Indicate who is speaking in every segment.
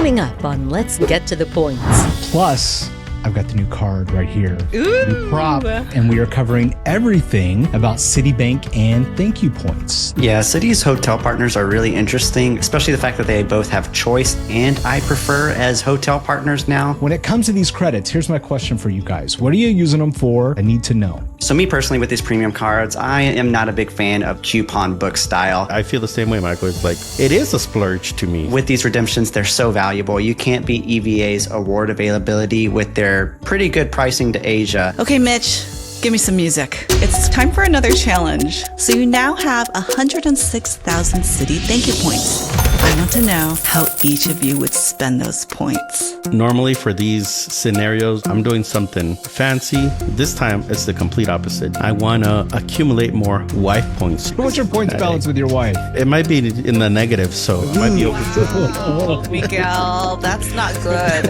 Speaker 1: Coming up on Let's Get to the Points.
Speaker 2: Plus, I've got the new card right here.
Speaker 3: Ooh.
Speaker 2: New prop. And we are covering everything about Citibank and ThankYou Points.
Speaker 4: Yeah, Citi's hotel partners are really interesting, especially the fact that they both have choice and I prefer as hotel partners now.
Speaker 2: When it comes to these credits, here's my question for you guys. What are you using them for? I need to know.
Speaker 4: So me personally, with these premium cards, I am not a big fan of coupon book style.
Speaker 3: I feel the same way, Michael. It's like, it is a splurge to me.
Speaker 4: With these redemptions, they're so valuable. You can't beat EVA's award availability with their pretty good pricing to Asia.
Speaker 5: Okay, Mitch, give me some music. It's time for another challenge. So you now have 106,000 Citi ThankYou Points. I want to know how each of you would spend those points.
Speaker 3: Normally for these scenarios, I'm doing something fancy. This time, it's the complete opposite. I want to accumulate more wife points.
Speaker 2: What's your points balance with your wife?
Speaker 3: It might be in the negative, so it might be over.
Speaker 5: Oh, Miguel, that's not good.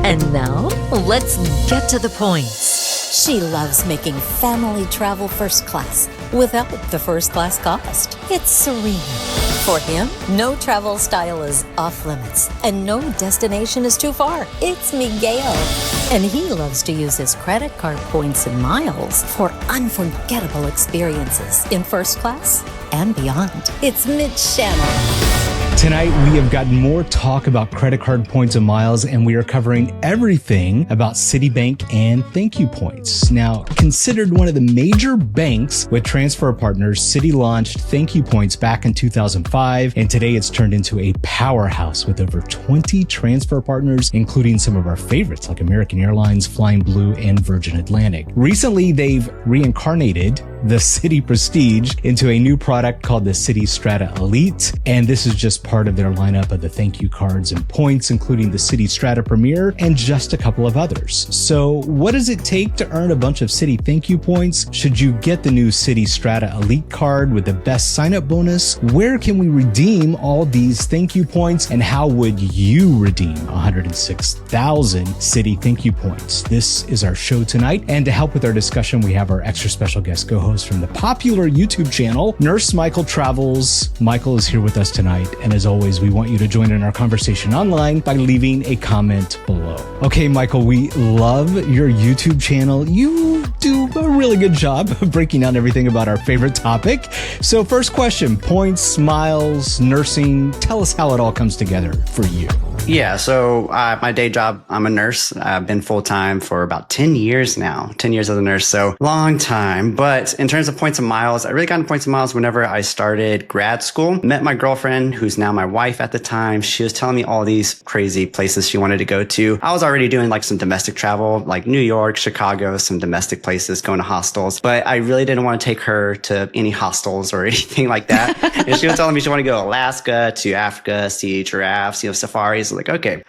Speaker 1: And now, let's get to the points. She loves making family travel first class without the first class cost. It's serene. For him, no travel style is off limits and no destination is too far. It's Miguel. And he loves to use his credit card points and miles for unforgettable experiences in first class and beyond. It's Mitch Shannon.
Speaker 2: Tonight, we have got more talk about credit card points and miles, and we are covering everything about Citibank and ThankYou Points. Now, considered one of the major banks with transfer partners, Citi launched ThankYou Points back in 2005, and today it's turned into a powerhouse with over 20 transfer partners, including some of our favorites like American Airlines, Flying Blue, and Virgin Atlantic. Recently, they've reincarnated the Citi Prestige into a new product called the Citi Strata Elite, and this is just part of their lineup of the ThankYou cards and points, including the Citi Strata Premier and just a couple of others. So what does it take to earn a bunch of Citi ThankYou points? Should you get the new Citi Strata Elite card with the best sign-up bonus? Where can we redeem all these ThankYou points? And how would you redeem 106,000 Citi ThankYou points? This is our show tonight, and to help with our discussion, we have our extra special guest co-host from the popular YouTube channel, Nurse Michael Travels. Michael is here with us tonight, and as always, we want you to join in our conversation online by leaving a comment below. Okay, Michael, we love your YouTube channel. You do a really good job of breaking down everything about our favorite topic. So first question, points, miles, nursing. Tell us how it all comes together for you.
Speaker 4: Yeah, so my day job, I'm a nurse. I've been full-time for about 10 years now, 10 years as a nurse, so long time. But in terms of points and miles, I really got into points and miles whenever I started grad school. Met my girlfriend, who's now my wife at the time. She was telling me all these crazy places she wanted to go to. I was already doing like some domestic travel, like New York, Chicago, some domestic places, going to hostels. But I really didn't want to take her to any hostels or anything like that. And she was telling me she wanted to go to Alaska, to Africa, see giraffes, safaris. Like, okay,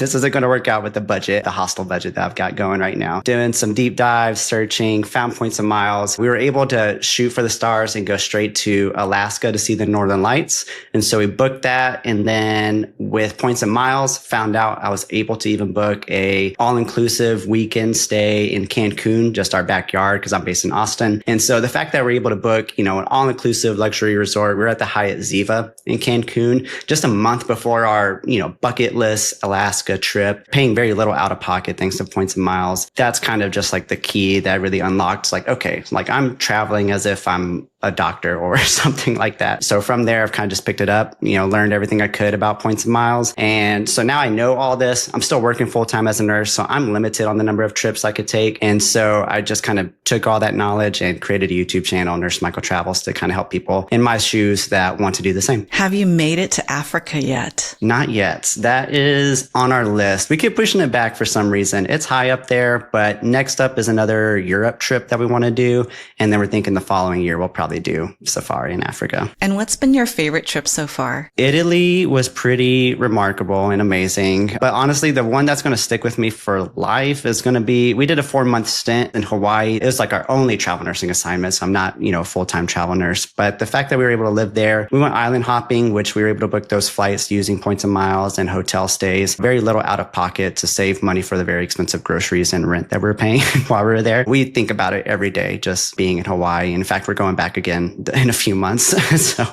Speaker 4: this isn't going to work out with the budget, the hostel budget that I've got going right now. Doing some deep dives, searching, found points and miles. We were able to shoot for the stars and go straight to Alaska to see the Northern Lights. And so we booked that. And then with points and miles, found out I was able to even book a all-inclusive weekend stay in Cancun, just our backyard, because I'm based in Austin. And so the fact that we're able to book, an all-inclusive luxury resort, we were at the Hyatt Ziva in Cancun just a month before our, bucket list Alaska trip, paying very little out of pocket thanks to points and miles. That's kind of just like the key that really unlocked, like, okay, like I'm traveling as if I'm a doctor or something like that. So from there, I've kind of just picked it up, learned everything I could about points and miles. And so now I know all this. I'm still working full time as a nurse, so I'm limited on the number of trips I could take. And so I just kind of took all that knowledge and created a YouTube channel, Nurse Michael Travels, to kind of help people in my shoes that want to do the same.
Speaker 5: Have you made it to Africa yet?
Speaker 4: Not yet. That is on our list. We keep pushing it back for some reason. It's high up there, but next up is another Europe trip that we want to do. And then we're thinking the following year, we'll probably do safari in Africa.
Speaker 5: And what's been your favorite trip so far?
Speaker 4: Italy was pretty remarkable and amazing. But honestly, the one that's going to stick with me for life is going to be, we did a 4-month stint in Hawaii. It was like our only travel nursing assignment. So I'm not, a full-time travel nurse. But the fact that we were able to live there, we went island hopping, which we were able to book those flights using points and miles. and hotel stays, very little out of pocket to save money for the very expensive groceries and rent that we're paying while we were there. We think about it every day, just being in Hawaii. In fact, we're going back again in a few months. So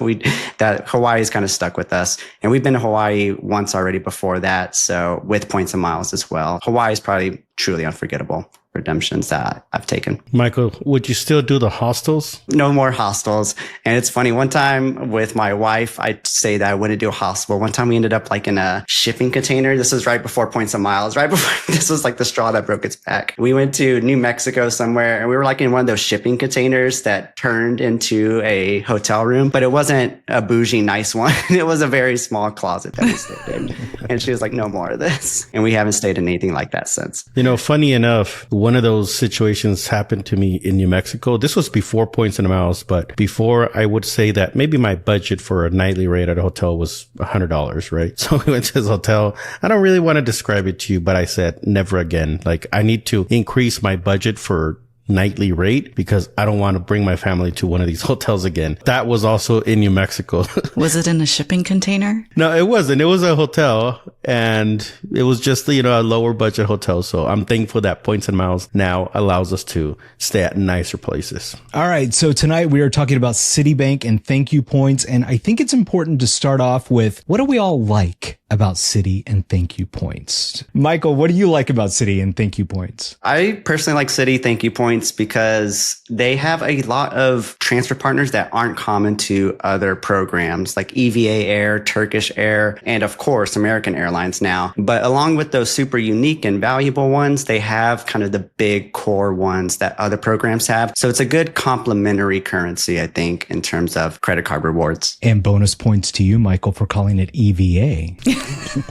Speaker 4: that Hawaii is kind of stuck with us. And we've been to Hawaii once already before that. So with points and miles as well. Hawaii is probably truly unforgettable redemptions that I've taken.
Speaker 3: Michael, would you still do the hostels?
Speaker 4: No more hostels. And it's funny, one time with my wife, I'd say that I wouldn't do a hostel. One time we ended up like in a shipping container. This was right before points and miles, right before this was like the straw that broke its back. We went to New Mexico somewhere and we were like in one of those shipping containers that turned into a hotel room, but it wasn't a bougie, nice one. It was a very small closet that we stayed in. And she was like, no more of this. And we haven't stayed in anything like that since.
Speaker 3: You know, funny enough, one of those situations happened to me in New Mexico. This was before points and miles, but before I would say that maybe my budget for a nightly rate at a hotel was $100, right? So we went to this hotel. I don't really want to describe it to you, but I said never again. Like I need to increase my budget for nightly rate because I don't want to bring my family to one of these hotels again. That was also in New Mexico.
Speaker 5: Was it in a shipping container?
Speaker 3: No, it wasn't. It was a hotel and it was just, a lower budget hotel. So I'm thankful that points and miles now allows us to stay at nicer places.
Speaker 2: All right. So tonight we are talking about Citibank and ThankYou Points. And I think it's important to start off with what do we all like about Citi and ThankYou Points? Michael, what do you like about Citi and ThankYou Points?
Speaker 4: I personally like Citi ThankYou Points because they have a lot of transfer partners that aren't common to other programs like EVA Air, Turkish Air, and of course, American Airlines now. But along with those super unique and valuable ones, they have kind of the big core ones that other programs have. So it's a good complementary currency, I think, in terms of credit card rewards.
Speaker 2: And bonus points to you, Michael, for calling it EVA.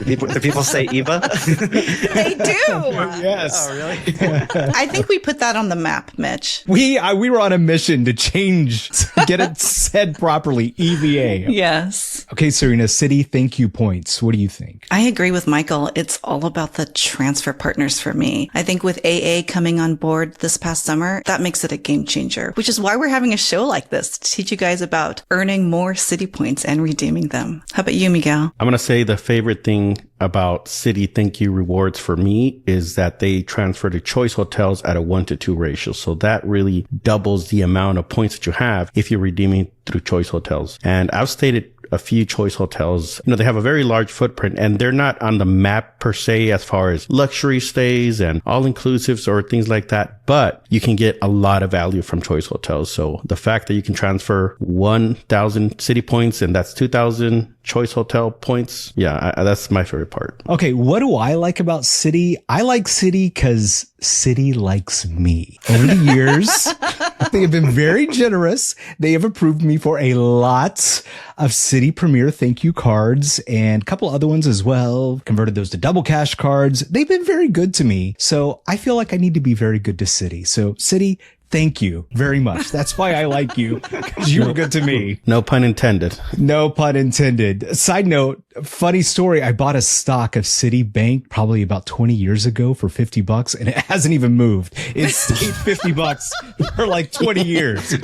Speaker 4: Do people say EVA?
Speaker 5: They do.
Speaker 2: Yes.
Speaker 4: Oh, really?
Speaker 5: I think we put that on the map, Mitch.
Speaker 2: We were on a mission to get it said properly, EVA.
Speaker 5: Yes.
Speaker 2: Okay, Serena, Citi ThankYou Points. What do you think?
Speaker 5: I agree with Michael. It's all about the transfer partners for me. I think with AA coming on board this past summer, that makes it a game changer, which is why we're having a show like this to teach you guys about earning more Citi points and redeeming them. How about you, Miguel?
Speaker 3: I'm going to say the favorite thing about Citi ThankYou rewards for me is that they transfer to choice hotels at a 1-to-2 ratio. So that really doubles the amount of points that you have if you're redeeming through choice hotels. And I've stayed at a few choice hotels. They have a very large footprint and they're not on the map per se as far as luxury stays and all-inclusives or things like that, but you can get a lot of value from choice hotels. So the fact that you can transfer 1,000 Citi points and that's 2,000 choice hotel points. Yeah, that's my favorite part.
Speaker 2: Okay, what do I like about Citi? I like Citi because Citi likes me. Over the years, they have been very generous. They have approved me for a lot of Citi Premier ThankYou cards and a couple other ones as well. Converted those to double cash cards. They've been very good to me. So I feel like I need to be very good to Citi. So Citi, thank you very much. That's why I like you, because you were good to me.
Speaker 3: No pun intended.
Speaker 2: No pun intended. Side note, funny story. I bought a stock of Citibank probably about 20 years ago for $50 and it hasn't even moved. It's stayed $50 for like 20 years.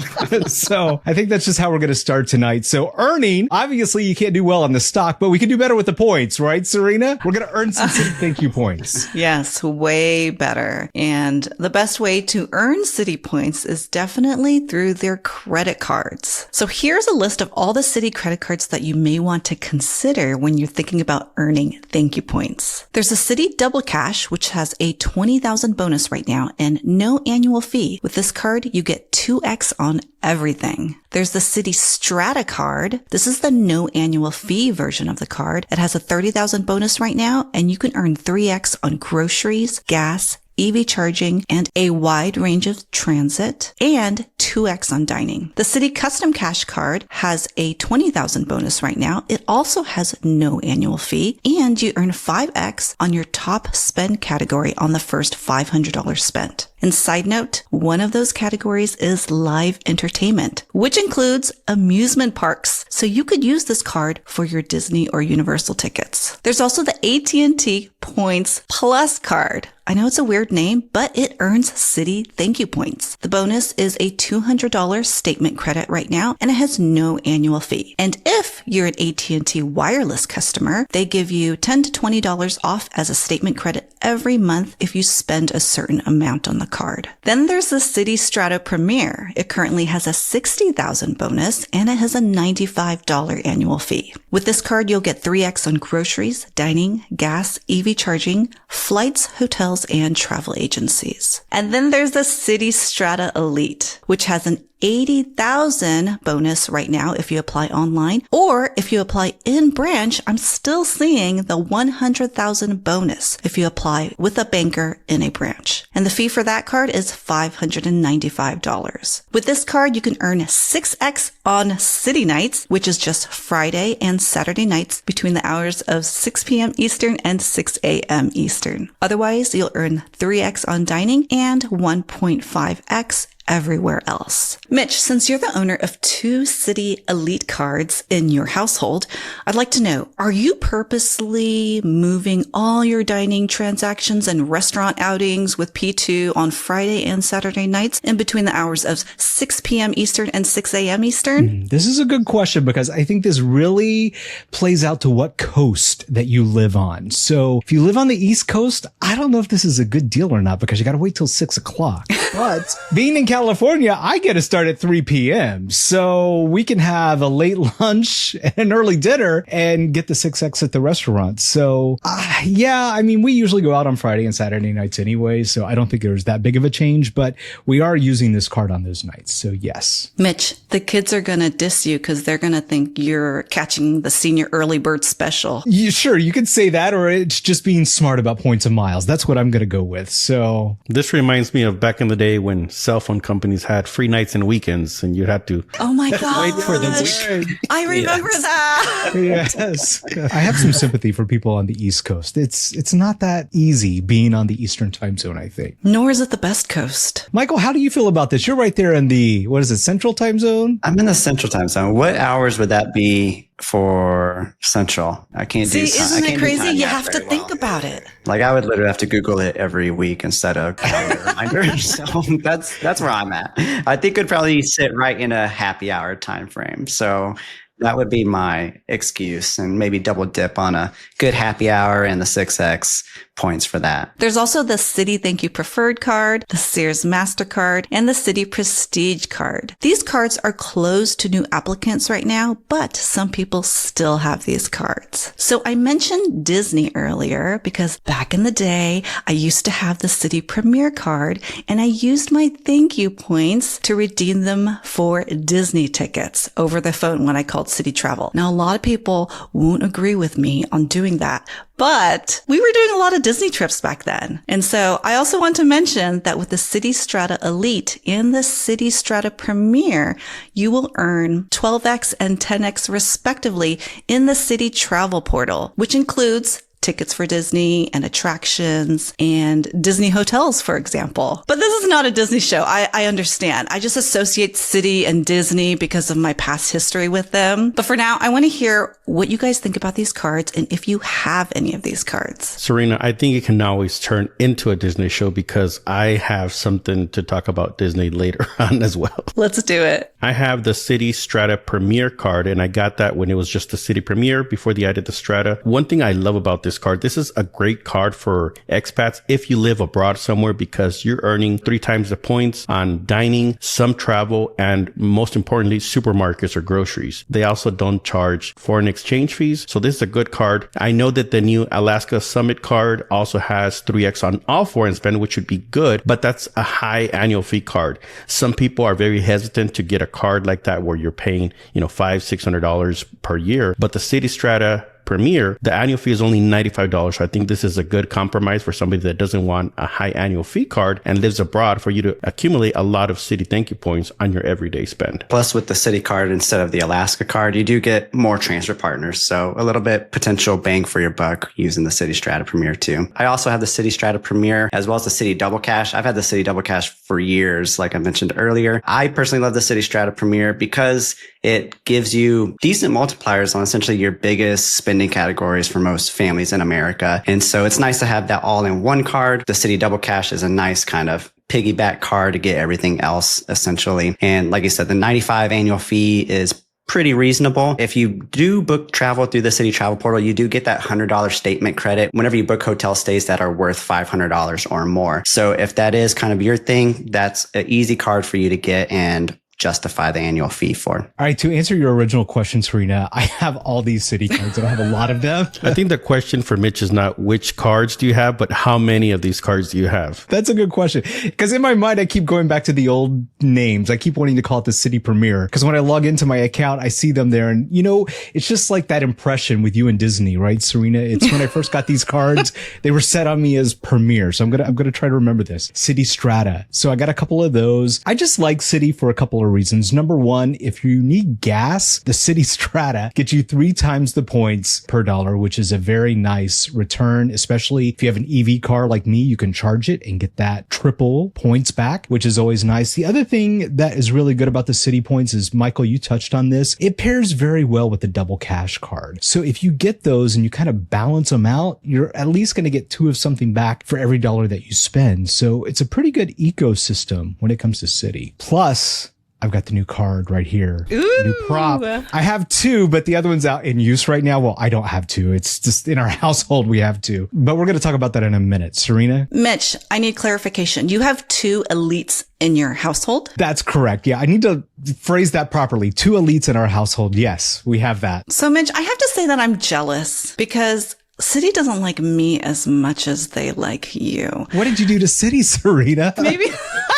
Speaker 2: So I think that's just how we're going to start tonight. So earning, obviously you can't do well on the stock, but we can do better with the points, right, Serena? We're going to earn some Citi ThankYou Points.
Speaker 5: Yes, way better. And the best way to earn Citi points is definitely through their credit cards. So here's a list of all the Citi credit cards that you may want to consider when you're thinking about earning ThankYou points. There's a Citi Double Cash, which has a 20,000 bonus right now and no annual fee. With this card, you get 2x on everything. There's the Citi Strata card. This is the no annual fee version of the card. It has a 30,000 bonus right now, and you can earn 3x on groceries, gas, EV charging, and a wide range of transit, and 2x on dining. The Citi Custom Cash card has a 20,000 bonus right now. It also has no annual fee, and you earn 5x on your top spend category on the first $500 spent. And side note, one of those categories is live entertainment, which includes amusement parks. So you could use this card for your Disney or Universal tickets. There's also the AT&T Points Plus card. I know it's a weird name, but it earns Citi ThankYou Points. The bonus is a $200 statement credit right now, and it has no annual fee. And if you're an AT&T wireless customer, they give you $10 to $20 off as a statement credit every month if you spend a certain amount on the card. Then there's the Citi Strata Premier. It currently has a $60,000 bonus, and it has a $95 annual fee. With this card, you'll get 3x on groceries, dining, gas, EV charging, flights, hotels, and travel agencies. And then there's the Citi Strata Elite, which has an $80,000 bonus right now if you apply online, or if you apply in branch, I'm still seeing the $100,000 bonus if you apply with a banker in a branch. And the fee for that card is $595. With this card, you can earn 6x on City Nights, which is just Friday and Saturday nights between the hours of 6 p.m. Eastern and 6 a.m. Eastern. Otherwise, you'll earn 3x on dining and 1.5x everywhere else. Mitch, since you're the owner of 2 Citi Elite cards in your household, I'd like to know, are you purposely moving all your dining transactions and restaurant outings with P2 on Friday and Saturday nights in between the hours of 6 p.m. Eastern and 6 a.m. Eastern?
Speaker 2: This is a good question because I think this really plays out to what coast that you live on. So if you live on the East Coast, I don't know if this is a good deal or not because you got to wait till 6 o'clock. But being in California, I get to start at 3 p.m. So we can have a late lunch and an early dinner and get the 6X at the restaurant. So yeah, I mean, we usually go out on Friday and Saturday nights anyway. So I don't think there's that big of a change, but we are using this card on those nights. So yes.
Speaker 5: Mitch, the kids are going to diss you because they're going to think you're catching the senior early bird special.
Speaker 2: Sure, you could say that, or it's just being smart about points and miles. That's what I'm going to go with. So
Speaker 3: this reminds me of back in the day when cell phone companies had free nights and weekends and you had to
Speaker 5: wait
Speaker 3: for the weekend.
Speaker 5: I remember that.
Speaker 2: Yes. I have some sympathy for people on the East Coast. It's not that easy being on the Eastern time zone, I think.
Speaker 5: Nor is it the best coast.
Speaker 2: Michael, how do you feel about this? You're right there in the, Central time zone?
Speaker 4: I'm in the Central time zone. What hours would that be for Central? I can't do.
Speaker 5: Isn't it crazy? You have to think about it.
Speaker 4: Like I would literally have to Google it every week instead of calendar reminder. So that's where I'm at. I think it'd probably sit right in a happy hour time frame. So that would be my excuse, and maybe double dip on a good happy hour and the 6X points for that.
Speaker 5: There's also the Citi ThankYou Preferred card, the Sears MasterCard, and the Citi Prestige card. These cards are closed to new applicants right now, but some people still have these cards. So I mentioned Disney earlier because back in the day, I used to have the Citi Premier card, and I used my ThankYou points to redeem them for Disney tickets over the phone when I called Citi Travel. Now, a lot of people won't agree with me on doing that, but we were doing a lot of Disney trips back then. And so I also want to mention that with the Citi Strata Elite and the Citi Strata Premier, you will earn 12x and 10x respectively in the Citi Travel Portal, which includes tickets for Disney and attractions and Disney hotels, for example. But this is not a Disney show. I understand. I just associate Citi and Disney because of my past history with them. But for now, I want to hear what you guys think about these cards and if you have any of these cards.
Speaker 3: Serena, I think it can always turn into a Disney show because I have something to talk about Disney later on as well.
Speaker 5: Let's do it.
Speaker 3: I have the Citi Strata Premier card, and I got that when it was just the Citi Premier before they added the Strata. One thing I love about this card, this is a great card for expats if you live abroad somewhere because you're earning 3 times the points on dining, some travel, and most importantly, supermarkets or groceries. They also don't charge foreign exchange fees. So this is a good card. I know that the new Alaska Summit card also has 3x on all foreign spend, which would be good, but that's a high annual fee card. Some people are very hesitant to get a card like that where you're paying, $500-$600 per year. But the Citi Strata Premier, the annual fee is only $95. So I think this is a good compromise for somebody that doesn't want a high annual fee card and lives abroad for you to accumulate a lot of Citi ThankYou points on your everyday spend.
Speaker 4: Plus with the Citi card instead of the Alaska card, you do get more transfer partners. So a little bit potential bang for your buck using the Citi Strata Premier too. I also have the Citi Strata Premier as well as the Citi Double Cash. I've had the Citi Double Cash for years, like I mentioned earlier. I personally love the Citi Strata Premier because it gives you decent multipliers on essentially your biggest spending categories for most families in America. And so it's nice to have that all in one card. The Citi Double Cash is a nice kind of piggyback card to get everything else essentially. And like I said, the $95 annual fee is pretty reasonable. If you do book travel through the Citi Travel Portal, you do get that $100 statement credit whenever you book hotel stays that are worth $500 or more. So if that is kind of your thing, that's an easy card for you to get and justify the annual fee for.
Speaker 2: All right. To answer your original question, Serena, I have all these Citi cards and I have a lot of them.
Speaker 3: I think the question for Mitch is not which cards do you have, but how many of these cards do you have?
Speaker 2: That's a good question. Because in my mind, I keep going back to the old names. I keep wanting to call it the Citi Premier. Because when I log into my account, I see them there. And, it's just like that impression with you and Disney, right, Serena? It's when I first got these cards, they were set on me as Premier. So I'm going to try to remember this. Citi Strata. So I got a couple of those. I just like Citi for a couple of reasons. Number one, if you need gas, the Citi Strata gets you 3 times the points per dollar, which is a very nice return, especially if you have an EV car like me, you can charge it and get that triple points back, which is always nice. The other thing that is really good about the Citi points is, Michael, you touched on this. It pairs very well with the double cash card. So if you get those and you kind of balance them out, you're at least going to get 2 of something back for every dollar that you spend. So it's a pretty good ecosystem when it comes to Citi. Plus, I've got the new card right here.
Speaker 5: Ooh.
Speaker 2: New prop. I have 2, but the other one's out in use right now. Well, I don't have 2. It's just in our household we have 2. But we're going to talk about that in a minute. Serena?
Speaker 5: Mitch, I need clarification. You have 2 elites in your household?
Speaker 2: That's correct. Yeah, I need to phrase that properly. 2 elites in our household. Yes, we have that.
Speaker 5: So, Mitch, I have to say that I'm jealous because Citi doesn't like me as much as they like you.
Speaker 2: What did you do to Citi, Serena?
Speaker 5: Maybe.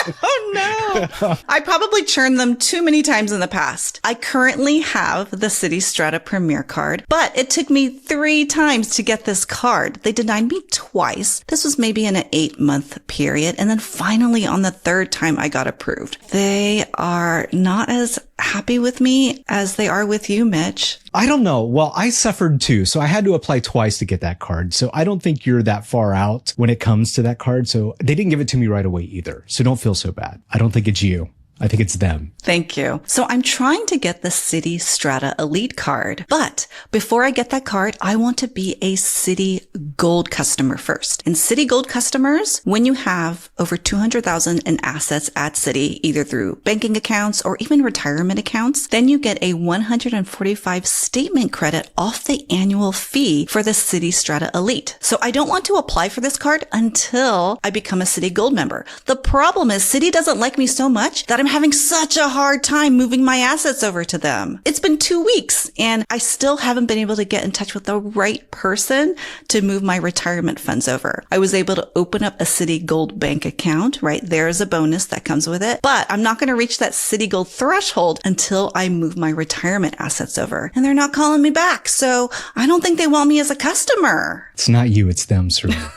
Speaker 5: I don't know. I probably churned them too many times in the past. I currently have the Citi Strata Premier card, but it took me 3 times to get this card. They denied me twice. This was maybe in an 8-month period. And then finally on the 3rd time I got approved. They are not as happy with me as they are with you, Mitch.
Speaker 2: I don't know. Well, I suffered too. So I had to apply twice to get that card. So I don't think you're that far out when it comes to that card. So they didn't give it to me right away either. So don't feel so bad. I don't think it's you. I think it's them.
Speaker 5: Thank you. So I'm trying to get the Citi Strata Elite card, but before I get that card, I want to be a Citi Gold customer first. And Citi Gold customers, when you have over 200,000 in assets at Citi, either through banking accounts or even retirement accounts, then you get a 145 statement credit off the annual fee for the Citi Strata Elite. So I don't want to apply for this card until I become a Citi Gold member. The problem is Citi doesn't like me so much that I'm having such a hard time moving my assets over to them. It's been 2 weeks and I still haven't been able to get in touch with the right person to move my retirement funds over. I was able to open up a Citi Gold bank account, right? There's a bonus that comes with it, but I'm not going to reach that Citi Gold threshold until I move my retirement assets over. And they're not calling me back. So I don't think they want me as a customer.
Speaker 2: It's not you, it's them, Serena.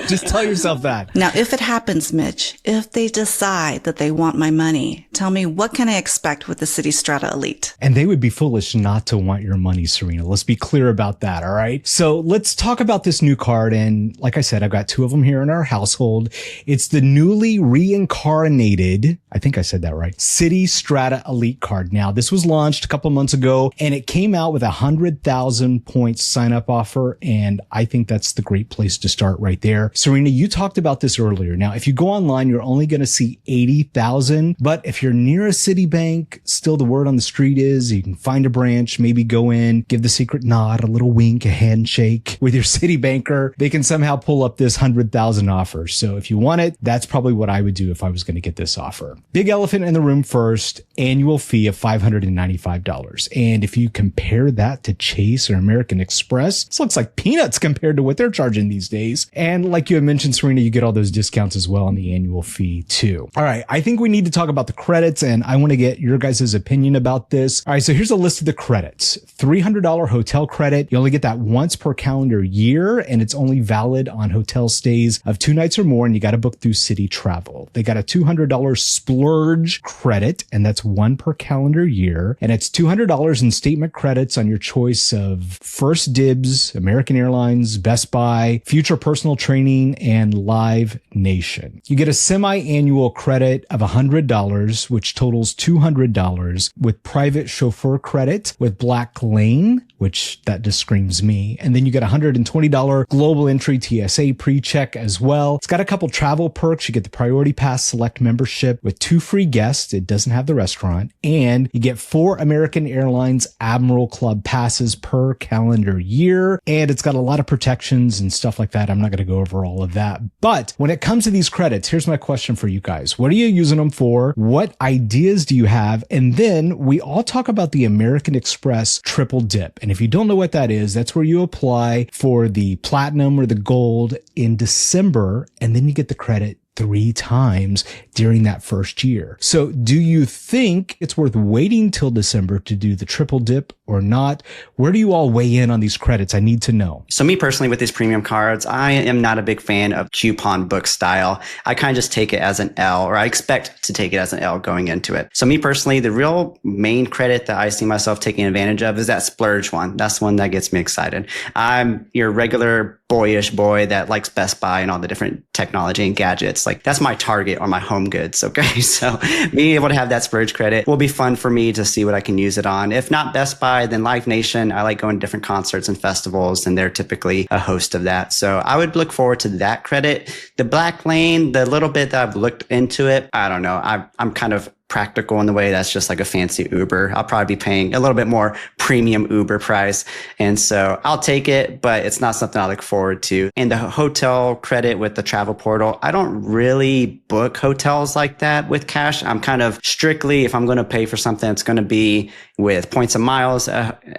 Speaker 2: Just tell yourself that.
Speaker 5: Now, if it happens, Mitch, if they decide that they want my money, tell me, what can I expect with the Citi Strata Elite?
Speaker 2: And they would be foolish not to want your money, Serena. Let's be clear about that. All right. So let's talk about this new card. And like I said, I've got 2 of them here in our household. It's the newly reincarnated, I think I said that right, Citi Strata Elite card. Now, this was launched a couple of months ago and it came out with 100,000 points sign up offer. And I think that's the great place to start right there. Serena, you talked about this earlier. Now, if you go online, you're only going to see 80,000. But if you're near a Citibank, still the word on the street is you can find a branch, maybe go in, give the secret nod, a little wink, a handshake with your Citibanker. They can somehow pull up this 100,000 offer. So if you want it, that's probably what I would do if I was going to get this offer. Big elephant in the room first, annual fee of $595. And if you compare that to Chase or American Express, this looks like peanuts compared to what they're charging these days. And like you had mentioned, Serena, you get all those discounts as well on the annual fee too. All right. I think we need to talk about the credits and I want to get your guys' opinion about this. All right. So here's a list of the credits. $300 hotel credit. You only get that once per calendar year and it's only valid on hotel stays of 2 nights or more. And you got to book through Citi Travel. They got a $200 splurge credit and that's 1 per calendar year. And it's $200 in statement credits on your choice of First Dibs, American Airlines, Best Buy, Future Future Personal Training, and Live Nation. You get a semi-annual credit of $100, which totals $200 with private chauffeur credit with Black Lane, which that just screams me. And then you get $120 global entry TSA pre-check as well. It's got a couple travel perks. You get the Priority Pass Select membership with 2 free guests. It doesn't have the restaurant. And you get 4 American Airlines Admiral Club passes per calendar year. And it's got a lot of protections and stuff like that. I'm not going to go over all of that. But when it comes to these credits, here's my question for you guys. What are you using them for? What ideas do you have? And then we all talk about the American Express triple dip. And if you don't know what that is, that's where you apply for the platinum or the gold in December, and then you get the credit 3 times during that first year. So do you think it's worth waiting till December to do the triple dip or not? Where do you all weigh in on these credits? I need to know.
Speaker 4: So me personally, with these premium cards, I am not a big fan of coupon book style. I kind of just take it as an L, or I expect to take it as an L going into it. So me personally, the real main credit that I see myself taking advantage of is that splurge one. That's one that gets me excited. I'm your regular boyish boy that likes Best Buy and all the different technology and gadgets. Like, that's my target or my home goods. Okay. So being able to have that splurge credit will be fun for me to see what I can use it on. If not Best Buy, then Live Nation. I like going to different concerts and festivals, and they're typically a host of that. So I would look forward to that credit. The Black Lane, the little bit that I've looked into it, I don't know. I'm kind of practical in the way that's just like a fancy Uber. I'll probably be paying a little bit more premium Uber price. And so I'll take it, but it's not something I look forward to. And the hotel credit with the travel portal, I don't really book hotels like that with cash. I'm kind of strictly, if I'm going to pay for something, it's going to be with points and miles,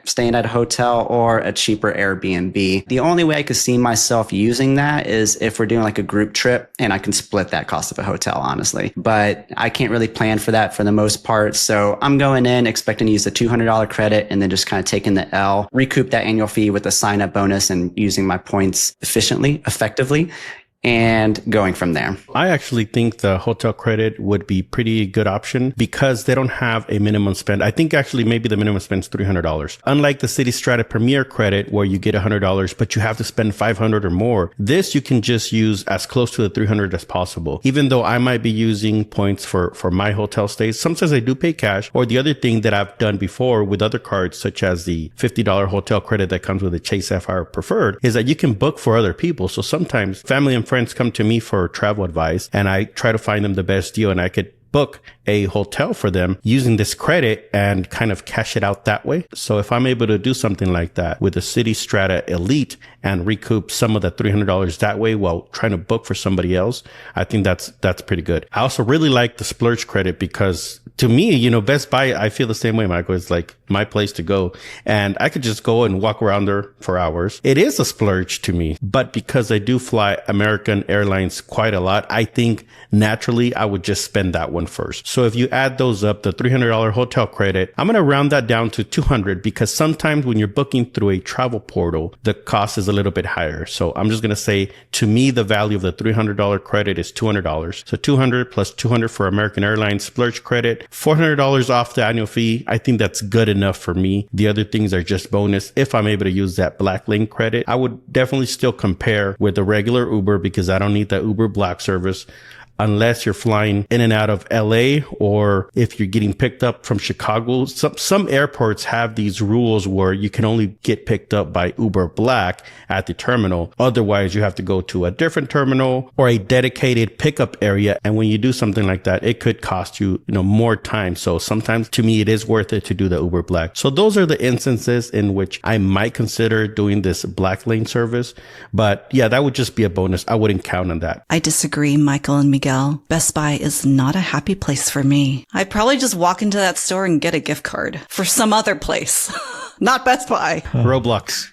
Speaker 4: staying at a hotel or a cheaper Airbnb. The only way I could see myself using that is if we're doing like a group trip and I can split that cost of a hotel, honestly. But I can't really plan for that for the most part. So I'm going in expecting to use the $200 credit and then just kind of taking the L, recoup that annual fee with a sign-up bonus and using my points efficiently, effectively, and going from there.
Speaker 3: I actually think the hotel credit would be pretty good option because they don't have a minimum spend. I think actually maybe the minimum spend is $300. Unlike the Citi Strata Premier credit where you get $100, but you have to spend $500 or more. This you can just use as close to the $300 as possible. Even though I might be using points for my hotel stays, sometimes I do pay cash. Or the other thing that I've done before with other cards, such as the $50 hotel credit that comes with a Chase Sapphire Preferred, is that you can book for other people. So sometimes family and friends come to me for travel advice and I try to find them the best deal, and I could book a hotel for them using this credit and kind of cash it out that way. So if I'm able to do something like that with the Citi Strata Elite and recoup some of the $300 that way while trying to book for somebody else, I think that's pretty good. I also really like the splurge credit because to me, Best Buy, I feel the same way, Michael. It's like my place to go and I could just go and walk around there for hours. It is a splurge to me, but because I do fly American Airlines quite a lot, I think naturally I would just spend that one first. So if you add those up, the $300 hotel credit, I'm going to round that down to $200 because sometimes when you're booking through a travel portal, the cost is a little bit higher. So I'm just going to say, to me, the value of the $300 credit is $200. So $200 plus $200 for American Airlines splurge credit, $400 off the annual fee. I think that's good enough for me. The other things are just bonus. If I'm able to use that Black Lane credit, I would definitely still compare with the regular Uber because I don't need the Uber Black service. Unless you're flying in and out of LA or if you're getting picked up from Chicago. Some airports have these rules where you can only get picked up by Uber Black at the terminal. Otherwise, you have to go to a different terminal or a dedicated pickup area. And when you do something like that, it could cost you, more time. So sometimes to me, it is worth it to do the Uber Black. So those are the instances in which I might consider doing this Black Lane service. But yeah, that would just be a bonus. I wouldn't count on that.
Speaker 5: I disagree, Michael and Miguel. Best Buy is not a happy place for me. I'd probably just walk into that store and get a gift card for some other place. Not Best Buy.
Speaker 3: Roblox.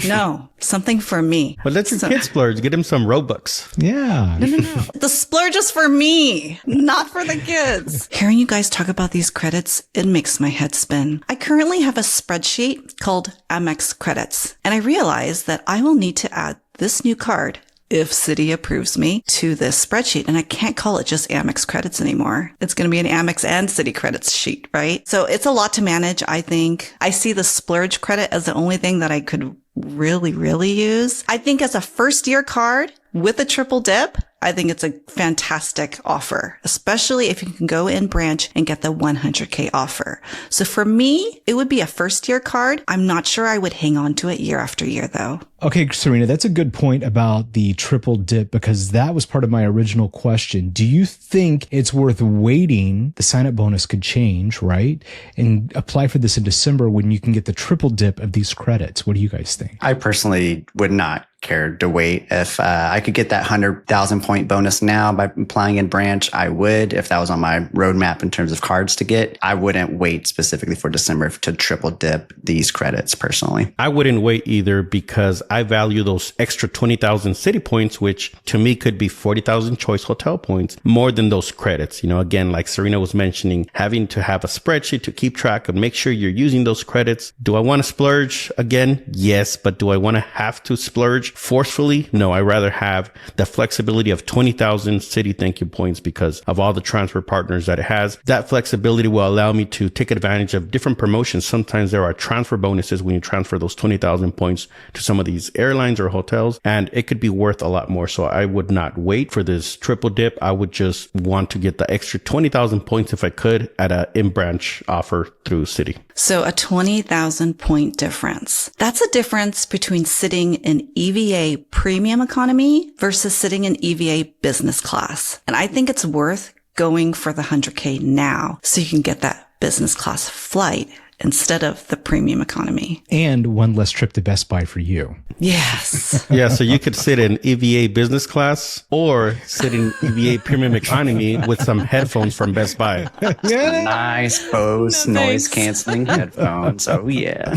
Speaker 5: No, something for me.
Speaker 3: But let your kids splurge. Get him some Robux.
Speaker 2: Yeah.
Speaker 5: No. The splurge is for me, not for the kids. Hearing you guys talk about these credits, it makes my head spin. I currently have a spreadsheet called Amex Credits, and I realize that I will need to add this new card if Citi approves me to this spreadsheet. And I can't call it just Amex credits anymore. It's going to be an Amex and Citi credits sheet, right? So it's a lot to manage, I think. I see the splurge credit as the only thing that I could really, really use. I think as a first year card with a triple dip, I think it's a fantastic offer, especially if you can go in branch and get the 100K offer. So for me, it would be a first year card. I'm not sure I would hang on to it year after year though.
Speaker 2: Okay, Serena, that's a good point about the triple dip because that was part of my original question. Do you think it's worth waiting? The sign-up bonus could change, right? And apply for this in December when you can get the triple dip of these credits. What do you guys think?
Speaker 4: I personally would not care to wait. If I could get that 100,000 point bonus now by applying in branch, I would. If that was on my roadmap in terms of cards to get, I wouldn't wait specifically for December to triple dip these credits personally.
Speaker 3: I wouldn't wait either because I value those extra 20,000 city points, which to me could be 40,000 choice hotel points, more than those credits. You know, again, like Serena was mentioning, having to have a spreadsheet to keep track and make sure you're using those credits. Do I want to splurge again? Yes. But do I want to have to splurge forcefully? No, I rather have the flexibility of 20,000 Citi ThankYou Points because of all the transfer partners that it has. That flexibility will allow me to take advantage of different promotions. Sometimes there are transfer bonuses when you transfer those 20,000 points to some of these airlines or hotels, and it could be worth a lot more. So I would not wait for this triple dip. I would just want to get the extra 20,000 points if I could at an in-branch offer through Citi.
Speaker 5: So a 20,000 point difference. That's a difference between sitting in EVA premium economy versus sitting in EVA business class. And I think it's worth going for the 100K now so you can get that business class flight instead of the premium economy.
Speaker 2: And one less trip to Best Buy for you.
Speaker 5: Yes.
Speaker 3: Yeah, so you could sit in EVA business class or sit in EVA premium economy with some headphones from Best Buy.
Speaker 2: Yeah.
Speaker 4: Nice Bose noise canceling headphones. Oh yeah.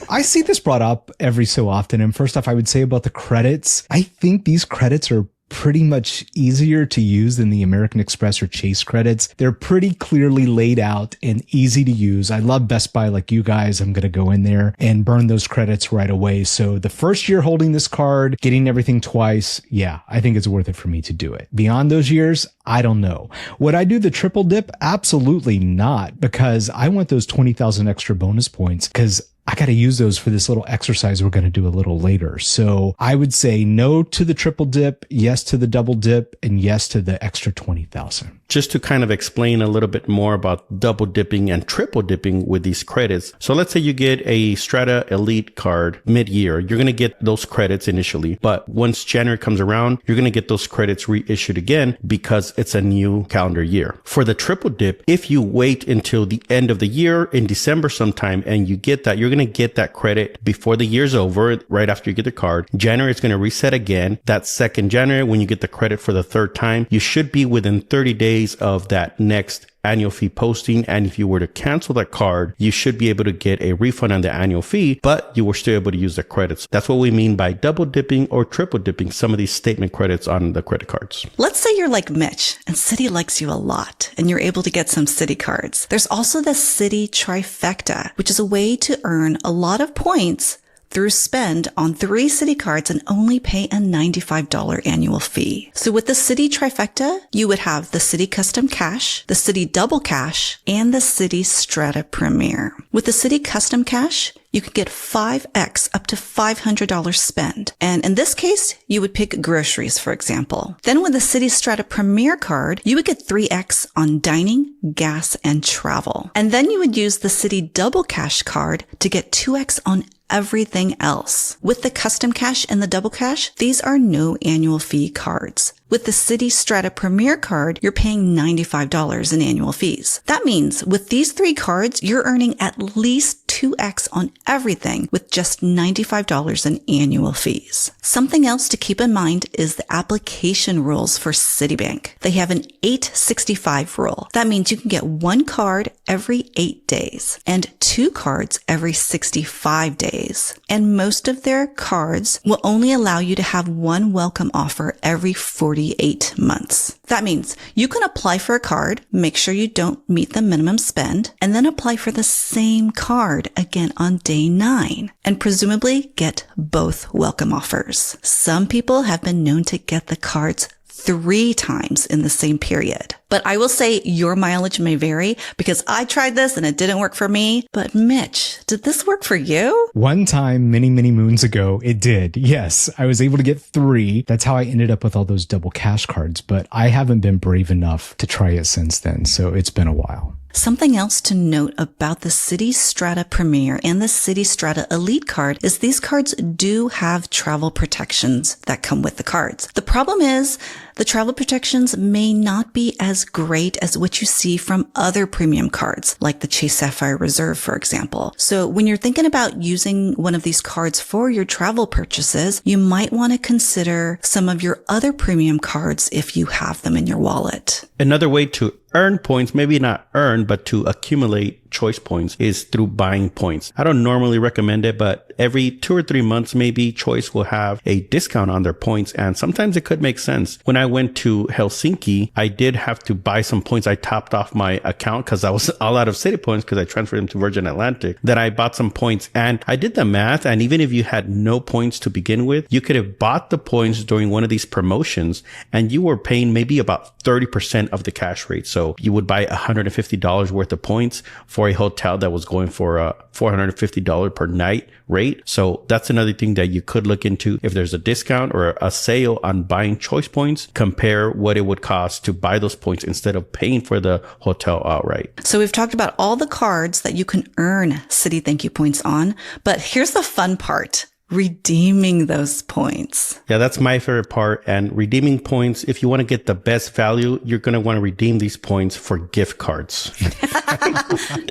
Speaker 2: I see this brought up every so often. And first off, I would say about the credits, I think these credits are pretty much easier to use than the American Express or Chase credits. They're pretty clearly laid out and easy to use. I love Best Buy like you guys. I'm going to go in there and burn those credits right away. So the first year holding this card, getting everything twice, yeah, I think it's worth it for me to do it. Beyond those years, I don't know. Would I do the triple dip? Absolutely not, because I want those 20,000 extra bonus points because I got to use those for this little exercise we're going to do a little later. So I would say no to the triple dip, yes to the double dip, and yes to the extra 20,000.
Speaker 3: Just to kind of explain a little bit more about double dipping and triple dipping with these credits. So let's say you get a Strata Elite card mid-year. You're going to get those credits initially, but once January comes around, you're going to get those credits reissued again because it's a new calendar year. For the triple dip, if you wait until the end of the year in December sometime and you get that, you're going to get that credit before the year's over, right after you get the card. January is going to reset again. That second January, when you get the credit for the third time, you should be within 30 days of that next annual fee posting. And if you were to cancel that card, you should be able to get a refund on the annual fee, but you were still able to use the credits. That's what we mean by double dipping or triple dipping some of these statement credits on the credit cards.
Speaker 5: Let's say you're like Mitch and Citi likes you a lot and you're able to get some Citi cards. There's also the Citi Trifecta, which is a way to earn a lot of points through spend on 3 Citi cards and only pay a $95 annual fee. So with the Citi Trifecta, you would have the Citi Custom Cash, the Citi Double Cash, and the Citi Strata Premier. With the Citi Custom Cash, you could get 5x up to $500 spend. And in this case, you would pick groceries, for example. Then with the Citi Strata Premier card, you would get 3x on dining, gas, and travel. And then you would use the Citi Double Cash card to get 2x on everything else. With the Custom Cash and the Double Cash, these are no annual fee cards. With the Citi Strata Premier card, you're paying $95 in annual fees. That means with these 3 cards, you're earning at least 2x on everything with just $95 in annual fees. Something else to keep in mind is the application rules for Citibank. They have an 865 rule. That means you can get 1 card every 8 days and 2 cards every 65 days. And most of their cards will only allow you to have 1 welcome offer every 48 months. That means you can apply for a card, make sure you don't meet the minimum spend, and then apply for the same card again on day 9, and presumably get both welcome offers. Some people have been known to get the cards 3 times in the same period. But I will say your mileage may vary because I tried this and it didn't work for me. But Mitch, did this work for you?
Speaker 2: One time, many, many moons ago, it did. Yes, I was able to get 3. That's how I ended up with all those double cash cards. But I haven't been brave enough to try it since then. So it's been a while.
Speaker 5: Something else to note about the Citi Strata Premier and the Citi Strata Elite card is these cards do have travel protections that come with the cards. The problem is the travel protections may not be as great as what you see from other premium cards, like the Chase Sapphire Reserve, for example. So when you're thinking about using one of these cards for your travel purchases, you might want to consider some of your other premium cards if you have them in your wallet.
Speaker 3: Another way to earn points, maybe not earn, but to accumulate choice points is through buying points. I don't normally recommend it, but every 2 or 3 months, maybe Choice will have a discount on their points. And sometimes it could make sense. When I went to Helsinki, I did have to buy some points. I topped off my account because I was all out of Citi points because I transferred them to Virgin Atlantic. Then I bought some points and I did the math. And even if you had no points to begin with, you could have bought the points during one of these promotions and you were paying maybe about 30% of the cash rate. So you would buy $150 worth of points for a hotel that was going for a $450 per night rate. So that's another thing that you could look into. If there's a discount or a sale on buying choice points, compare what it would cost to buy those points instead of paying for the hotel outright.
Speaker 5: So we've talked about all the cards that you can earn Citi ThankYou Points on, but here's the fun part. Redeeming those points.
Speaker 3: Yeah, that's my favorite part. And redeeming points, if you want to get the best value, you're going to want to redeem these points for gift cards.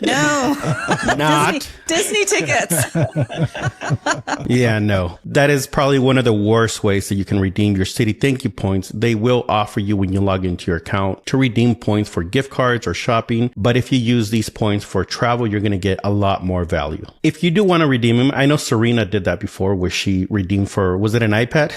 Speaker 5: No.
Speaker 3: Not.
Speaker 5: Disney tickets.
Speaker 3: Yeah, no. That is probably one of the worst ways that you can redeem your Citi ThankYou Points. They will offer you when you log into your account to redeem points for gift cards or shopping. But if you use these points for travel, you're going to get a lot more value. If you do want to redeem them, I know Serena did that before where she redeemed for, was it an iPad?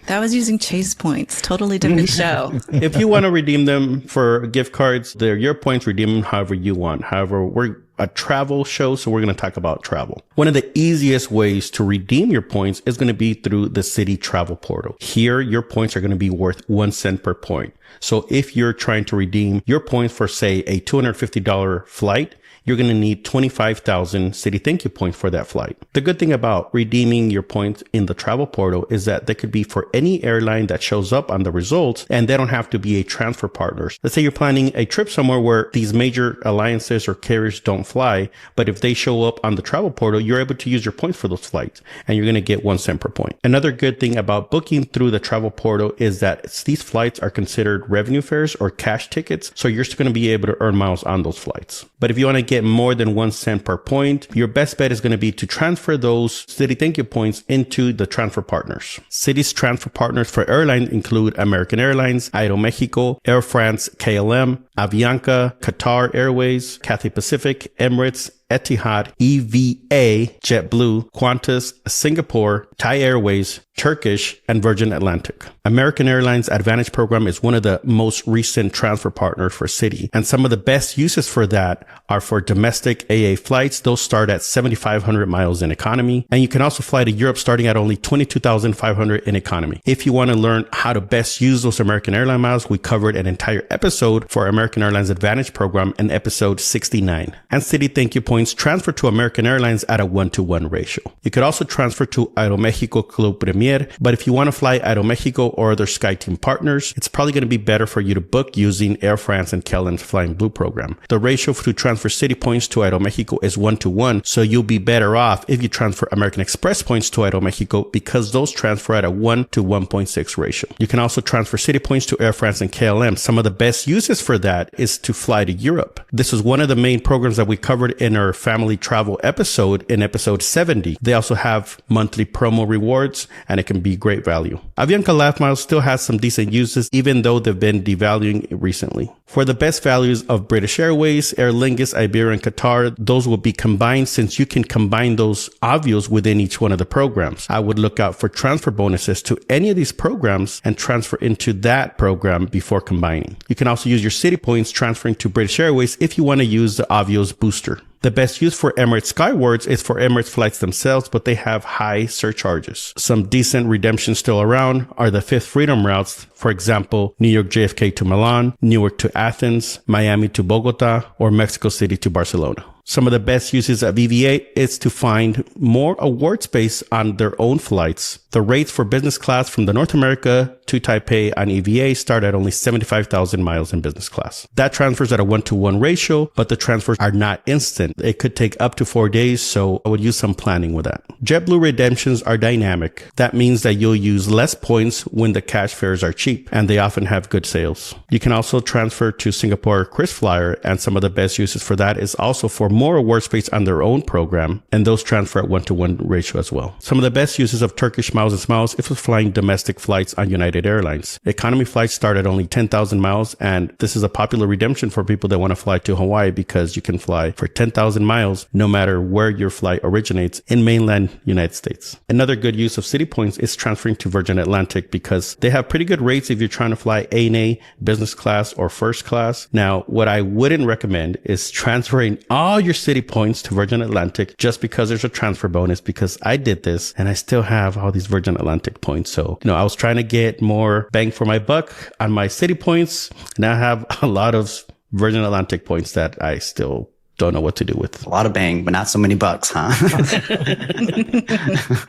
Speaker 5: That was using Chase points. Totally different show.
Speaker 3: If you want to redeem them for gift cards, they're your points. Redeem them however you want. However, we're a travel show, so we're going to talk about travel. One of the easiest ways to redeem your points is going to be through the Citi Travel Portal. Here, your points are going to be worth 1 cent per point. So if you're trying to redeem your points for, say, a $250 flight, you're going to need 25,000 Citi ThankYou Points for that flight. The good thing about redeeming your points in the travel portal is that they could be for any airline that shows up on the results, and they don't have to be a transfer partner. Let's say you're planning a trip somewhere where these major alliances or carriers don't fly, but if they show up on the travel portal, you're able to use your points for those flights, and you're going to get 1 cent per point. Another good thing about booking through the travel portal is that these flights are considered revenue fares or cash tickets, so you're still going to be able to earn miles on those flights. But if you want to get more than 1 cent per point, your best bet is going to be to transfer those Citi ThankYou Points into the transfer partners. Citi's transfer partners for airlines include American Airlines, Aeromexico, Air France, KLM, Avianca, Qatar Airways, Cathay Pacific, Emirates, Etihad, EVA, JetBlue, Qantas, Singapore, Thai Airways, Turkish, and Virgin Atlantic. American Airlines Advantage Program is one of the most recent transfer partners for Citi, and some of the best uses for that are for domestic AA flights. Those start at 7,500 miles in economy, and you can also fly to Europe starting at only 22,500 in economy. If you want to learn how to best use those American Airline miles, we covered an entire episode for American Airlines Advantage Program in episode 69. And Citi ThankYou Points transfer to American Airlines at a 1-to-1 ratio. You could also transfer to Aeromexico Club Premier, but if you want to fly Aeromexico or other SkyTeam partners, it's probably going to be better for you to book using Air France and KLM's Flying Blue program. The ratio to transfer Citi points to Aeromexico is 1-to-1, so you'll be better off if you transfer American Express points to Aeromexico because those transfer at a 1-to-1.6 ratio. You can also transfer Citi points to Air France and KLM. Some of the best uses for that is to fly to Europe. This was one of the main programs that we covered in our family travel episode in episode 70. They also have monthly promo rewards, and it can be great value. Avianca Laugh Miles still has some decent uses, even though they've been devaluing recently. For the best values of British Airways, Aer Lingus, Iberia, and Qatar, those will be combined since you can combine those avios within each one of the programs. I would look out for transfer bonuses to any of these programs and transfer into that program before combining. You can also use your Citi points transferring to British Airways if you want to use the Avios booster. The best use for Emirates Skywards is for Emirates flights themselves, but they have high surcharges. Some decent redemptions still around are the Fifth Freedom routes. For example, New York JFK to Milan, Newark to Athens, Miami to Bogota, or Mexico City to Barcelona. Some of the best uses of EVA is to find more award space on their own flights. The rates for business class from the North America to Taipei on EVA start at only 75,000 miles in business class. That transfers at a 1-to-1 ratio, but the transfers are not instant. It could take up to 4 days, so I would use some planning with that. JetBlue redemptions are dynamic. That means that you'll use less points when the cash fares are cheap, and they often have good sales. You can also transfer to Singapore KrisFlyer, and some of the best uses for that is also for more award space on their own program, and those transfer at 1-to-1 ratio as well. Some of the best uses of Turkish Miles and Smiles is for flying domestic flights on United Airlines. Economy flights start at only 10,000 miles, and this is a popular redemption for people that want to fly to Hawaii because you can fly for 10,000 miles no matter where your flight originates in mainland United States. Another good use of Citi Points is transferring to Virgin Atlantic because they have pretty good rates if you're trying to fly ANA, business class, or first class. Now, what I wouldn't recommend is transferring all your Citi Points to Virgin Atlantic just because there's a transfer bonus, because I did this and I still have all these Virgin Atlantic points. So, I was trying to get more bang for my buck on my Citi Points, and I have a lot of Virgin Atlantic points that I still don't know what to do with.
Speaker 4: A lot of bang, but not so many bucks, huh?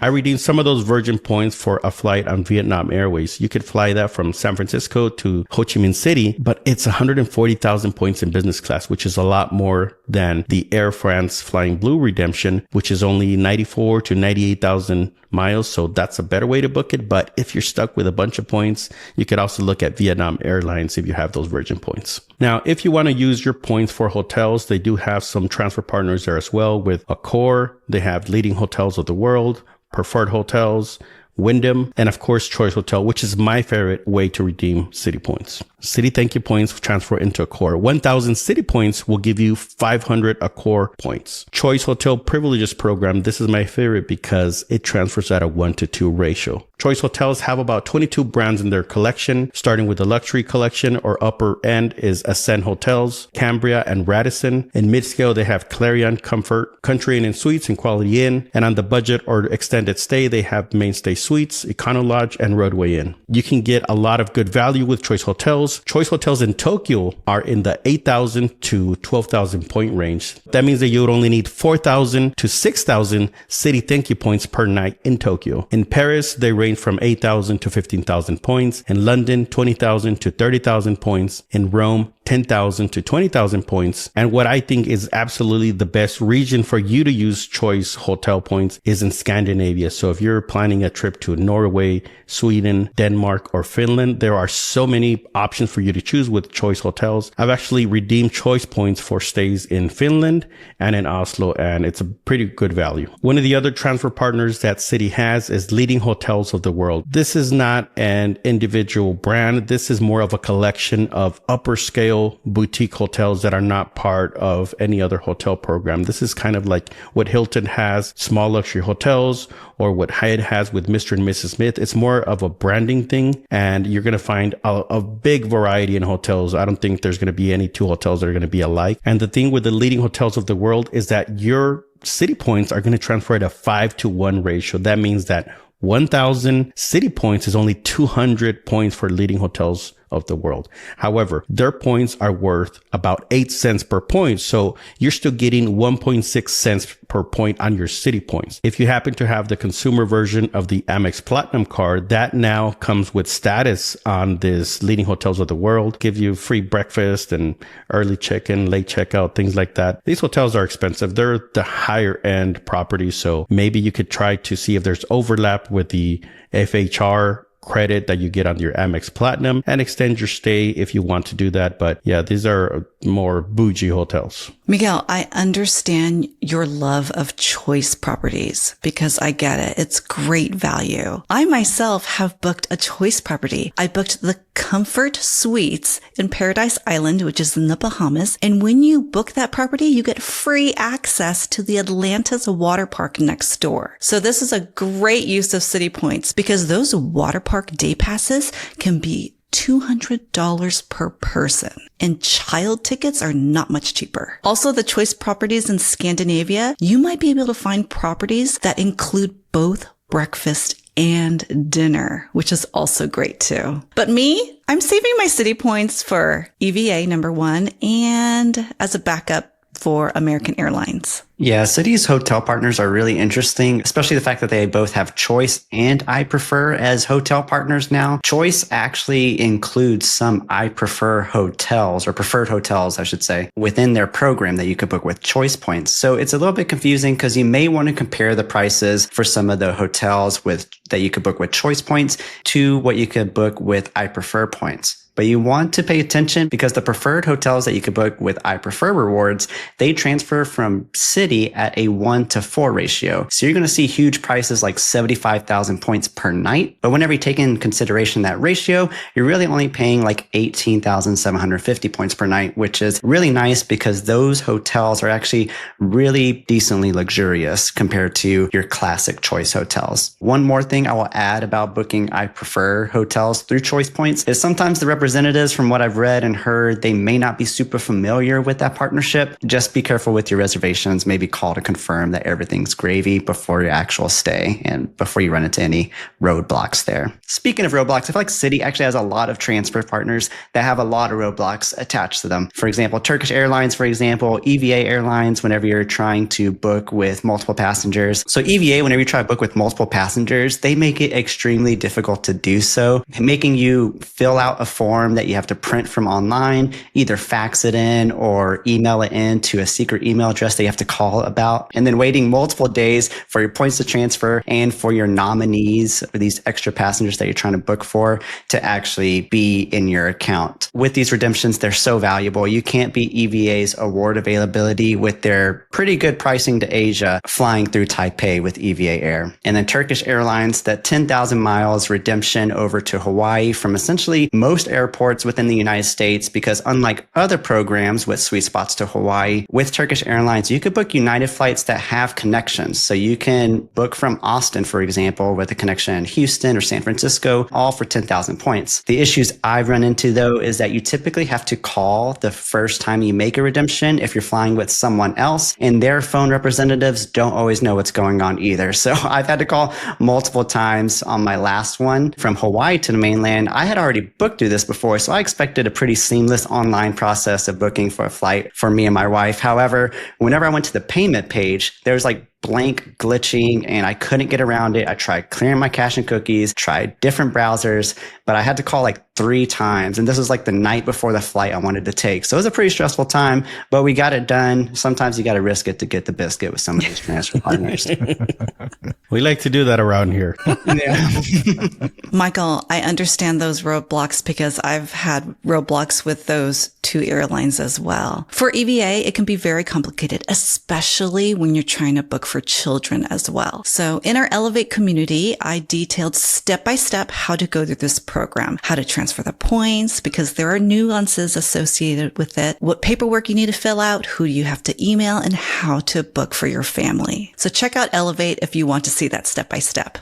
Speaker 3: I redeemed some of those Virgin points for a flight on Vietnam Airways. You could fly that from San Francisco to Ho Chi Minh City, but it's 140,000 points in business class, which is a lot more than the Air France Flying Blue redemption, which is only 94 to 98,000 miles. So that's a better way to book it. But if you're stuck with a bunch of points, you could also look at Vietnam Airlines if you have those Virgin points. Now, if you want to use your points for hotels, they do have some transfer partners there as well with Accor. They have Leading Hotels of the World, Preferred Hotels, Wyndham, and of course, Choice Hotel, which is my favorite way to redeem Citi Points. Citi ThankYou Points transfer into Accor. 1,000 Citi Points will give you 500 Accor points. Choice Hotel Privileges Program. This is my favorite because it transfers at a 1-to-2 ratio. Choice Hotels have about 22 brands in their collection, starting with the luxury collection or upper end is Ascend Hotels, Cambria, and Radisson. In mid-scale, they have Clarion, Comfort, Country Inn & Suites, and Quality Inn. And on the budget or extended stay, they have Mainstay Suites, Econo Lodge, and Roadway Inn. You can get a lot of good value with Choice Hotels. Choice Hotels in Tokyo are in the 8,000 to 12,000 point range. That means that you would only need 4,000 to 6,000 Citi ThankYou Points per night in Tokyo. In Paris, they range from 8,000 to 15,000 points. In London, 20,000 to 30,000 points. In Rome, 10,000 to 20,000 points. And what I think is absolutely the best region for you to use Choice Hotel points is in Scandinavia. So if you're planning a trip to Norway, Sweden, Denmark, or Finland, there are so many options for you to choose with Choice Hotels. I've actually redeemed Choice points for stays in Finland and in Oslo, and it's a pretty good value. One of the other transfer partners that Citi has is Leading Hotels of the World. This is not an individual brand. This is more of a collection of upper scale boutique hotels that are not part of any other hotel program. This is kind of like what Hilton has, small luxury hotels, or what Hyatt has with Mr. and Mrs. Smith. It's more of a branding thing, and you're going to find a big variety in hotels. I don't think there's going to be any two hotels that are going to be alike. And the thing with the Leading Hotels of the World is that your Citi Points are going to transfer at a 5-to-1 ratio. That means that 1,000 Citi Points is only 200 points for Leading Hotels of the World. However, their points are worth about 8 cents per point. So you're still getting 1.6 cents per point on your Citi Points. If you happen to have the consumer version of the Amex Platinum card, that now comes with status on this Leading Hotels of the World, give you free breakfast and early check-in, late checkout, things like that. These hotels are expensive. They're the higher end properties. So maybe you could try to see if there's overlap with the FHR credit that you get on your Amex Platinum and extend your stay if you want to do that. But yeah, these are more bougie hotels.
Speaker 5: Miguel, I understand your love of Choice properties because I get it. It's great value. I myself have booked a Choice property. I booked the Comfort Suites in Paradise Island, which is in the Bahamas. And when you book that property, you get free access to the Atlantis water park next door. So this is a great use of Citi Points because those water park day passes can be $200 per person. And child tickets are not much cheaper. Also, the choice properties in Scandinavia, you might be able to find properties that include both breakfast and dinner, which is also great too. But me, I'm saving my Citi points for EVA number one and as a backup for American Airlines.
Speaker 4: Yeah, Citi's hotel partners are really interesting, especially the fact that they both have Choice and I Prefer as hotel partners now. Choice actually includes some I Prefer hotels, or preferred hotels, I should say, within their program that you could book with Choice points. So it's a little bit confusing because you may want to compare the prices for some of the hotels that you could book with Choice points to what you could book with I Prefer points. But you want to pay attention because the preferred hotels that you could book with I Prefer rewards, they transfer from Citi at a 1-to-4 ratio. So you're going to see huge prices like 75,000 points per night. But whenever you take in consideration that ratio, you're really only paying like 18,750 points per night, which is really nice because those hotels are actually really decently luxurious compared to your classic Choice hotels. One more thing I will add about booking I Prefer hotels through Choice points is sometimes the representatives, from what I've read and heard, they may not be super familiar with that partnership. Just be careful with your reservations. Maybe call to confirm that everything's gravy before your actual stay and before you run into any roadblocks there. Speaking of roadblocks, I feel like Citi actually has a lot of transfer partners that have a lot of roadblocks attached to them. For example, Turkish Airlines, for example, EVA Airlines, whenever you're trying to book with multiple passengers. So EVA, whenever you try to book with multiple passengers, they make it extremely difficult to do so, making you fill out a form that you have to print from online, either fax it in or email it in to a secret email address that you have to call about, and then waiting multiple days for your points to transfer and for your nominees, or these extra passengers that you're trying to book for, to actually be in your account. With these redemptions, they're so valuable. You can't beat EVA's award availability with their pretty good pricing to Asia flying through Taipei with EVA Air. And then Turkish Airlines, that 10,000 miles redemption over to Hawaii from essentially most airports within the United States, because unlike other programs with sweet spots to Hawaii, with Turkish Airlines, you could book United flights that have connections. So you can book from Austin, for example, with a connection in Houston or San Francisco, all for 10,000 points. The issues I've run into, though, is that you typically have to call the first time you make a redemption if you're flying with someone else, and their phone representatives don't always know what's going on either. So I've had to call multiple times on my last one from Hawaii to the mainland. I had already booked through this before, so I expected a pretty seamless online process of booking for a flight for me and my wife. However, whenever I went to the payment page, there was like blank glitching and I couldn't get around it. I tried clearing my cache and cookies, tried different browsers, but I had to call like 3 times. And this was like the night before the flight I wanted to take. So it was a pretty stressful time, but we got it done. Sometimes you got to risk it to get the biscuit with some of these transfer partners.
Speaker 3: We like to do that around here.
Speaker 4: Yeah.
Speaker 5: Michael, I understand those roadblocks because I've had roadblocks with those 2 airlines as well. For EVA, it can be very complicated, especially when you're trying to book for children as well. So in our Elevate community, I detailed step by step how to go through this program, how to transfer the points, because there are nuances associated with it, what paperwork you need to fill out, who you have to email, and how to book for your family. So check out Elevate if you want to see that step by step.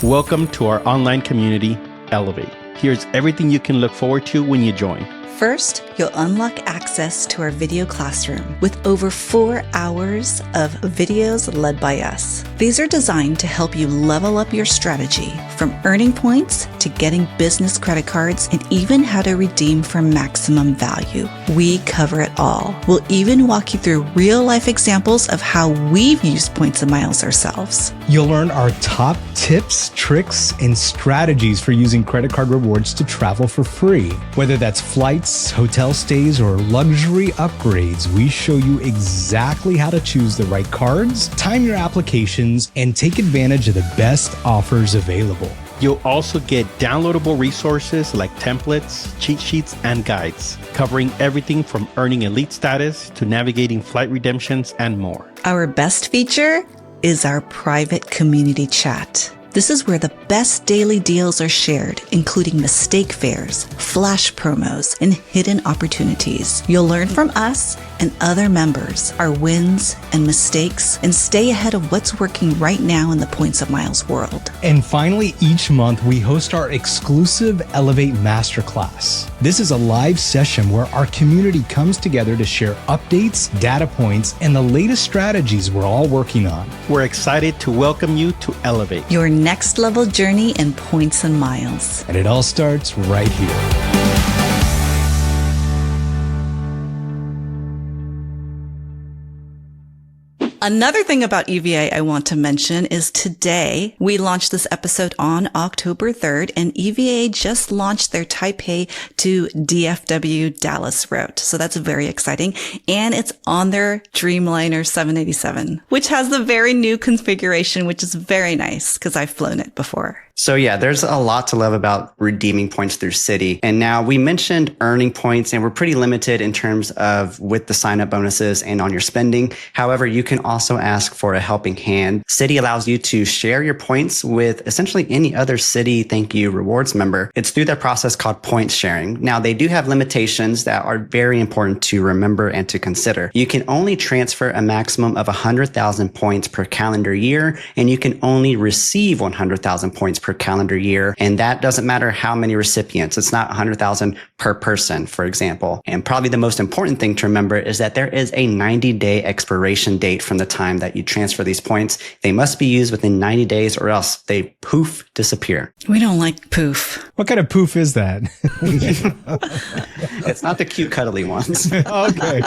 Speaker 3: Welcome to our online community, Elevate. Here's everything you can look forward to when you join.
Speaker 5: First, you'll unlock access to our video classroom with over 4 hours of videos led by us. These are designed to help you level up your strategy, from earning points to getting business credit cards and even how to redeem for maximum value. We cover it all. We'll even walk you through real-life examples of how we've used points and miles ourselves.
Speaker 2: You'll learn our top tips, tricks, and strategies for using credit card rewards to travel for free. Whether that's flights, hotel stays, or luxury upgrades, we show you exactly how to choose the right cards, time your applications, and take advantage of the best offers available.
Speaker 3: You'll also get downloadable resources like templates, cheat sheets, and guides, covering everything from earning elite status to navigating flight redemptions and more.
Speaker 5: Our best feature is our private community chat. This is where the best daily deals are shared, including mistake fares, flash promos, and hidden opportunities. You'll learn from us and other members our wins and mistakes and stay ahead of what's working right now in the Points of Miles world.
Speaker 2: And finally, each month we host our exclusive Elevate Masterclass. This is a live session where our community comes together to share updates, data points, and the latest strategies we're all working on.
Speaker 3: We're excited to welcome you to Elevate,
Speaker 5: Your next level journey in Points and Miles.
Speaker 2: And it all starts right here.
Speaker 5: Another thing about EVA I want to mention is today we launched this episode on October 3rd, and EVA just launched their Taipei to DFW Dallas route. So that's very exciting. And it's on their Dreamliner 787, which has the very new configuration, which is very nice because I've flown it before.
Speaker 4: So yeah, there's a lot to love about redeeming points through Citi. And now we mentioned earning points, and we're pretty limited in terms of with the sign-up bonuses and on your spending. However, you can also ask for a helping hand. Citi allows you to share your points with essentially any other Citi ThankYou Rewards member. It's through their process called points sharing. Now, they do have limitations that are very important to remember and to consider. You can only transfer a maximum of 100,000 points per calendar year, and you can only receive 100,000 points per calendar year. And that doesn't matter how many recipients. It's not 100,000 per person, for example. And probably the most important thing to remember is that there is a 90-day expiration date from the time that you transfer these points. They must be used within 90 days or else they poof disappear.
Speaker 5: We don't like poof.
Speaker 2: What kind of poof is that?
Speaker 4: It's not the cute cuddly ones.
Speaker 2: Okay.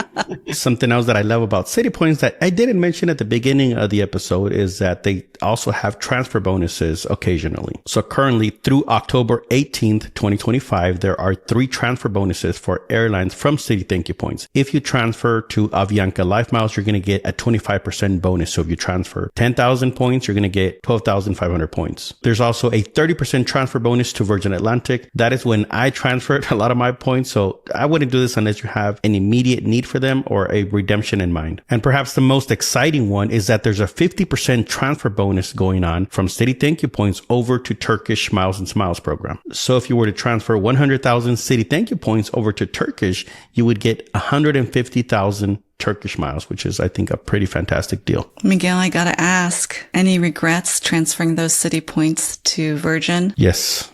Speaker 3: Something else that I love about Citi Points that I didn't mention at the beginning of the episode is that they also have transfer bonuses occasionally. So currently through October 18th, 2025, there are 3 transfer bonuses for airlines from Citi ThankYou Points. If you transfer to Avianca Life Miles, you're going to get a 25% bonus. So if you transfer 10,000 points, you're going to get 12,500 points. There's also a 30% transfer bonus to Virgin Atlantic. That is when I transferred a lot of my points. So I wouldn't do this unless you have an immediate need for them or a redemption in mind. And perhaps the most exciting one is that there's a 50% transfer bonus going on from Citi ThankYou Points over to Turkish Miles and Smiles program. So if you were to transfer 100,000 Citi ThankYou Points over to Turkish, you would get 150,000 Turkish miles, which is, I think, a pretty fantastic deal.
Speaker 5: Miguel, I gotta ask, any regrets transferring those Citi points to Virgin?
Speaker 3: Yes.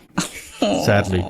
Speaker 3: Sadly.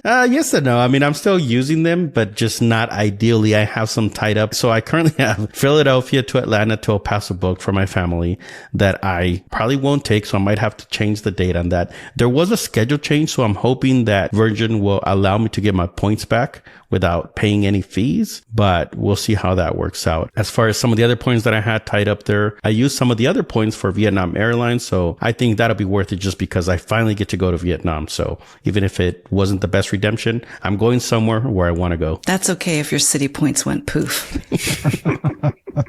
Speaker 3: Yes and no. I mean, I'm still using them, but just not ideally. I have some tied up. So I currently have Philadelphia to Atlanta to El Paso booked for my family that I probably won't take. So I might have to change the date on that. There was a schedule change. So I'm hoping that Virgin will allow me to get my points back without paying any fees, but we'll see how that works out. As far as some of the other points that I had tied up there, I used some of the other points for Vietnam Airlines. So I think that'll be worth it just because I finally get to go to Vietnam. So even if it wasn't the best redemption, I'm going somewhere where I want to go.
Speaker 5: That's okay if your Citi points went poof.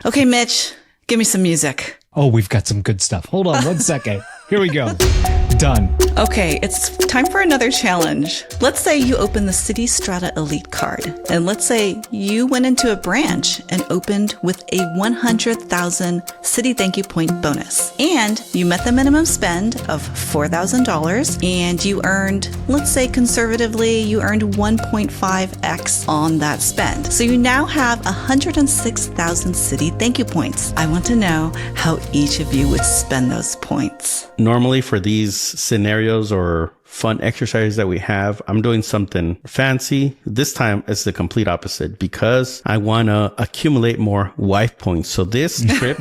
Speaker 5: Okay, Mitch, give me some music.
Speaker 2: Oh, we've got some good stuff. Hold on 1 second. Here we go. Done.
Speaker 5: Okay, it's time for another challenge. Let's say you open the Citi Strata Elite card, and let's say you went into a branch and opened with a 100,000 Citi ThankYou Point bonus, and you met the minimum spend of $4,000, and you earned, let's say conservatively, you earned 1.5x on that spend. So you now have 106,000 Citi ThankYou Points. I want to know how each of you would spend those points.
Speaker 3: Normally for these scenarios or fun exercises that we have, I'm doing something fancy. This time it's the complete opposite because I want to accumulate more wife points. So this trip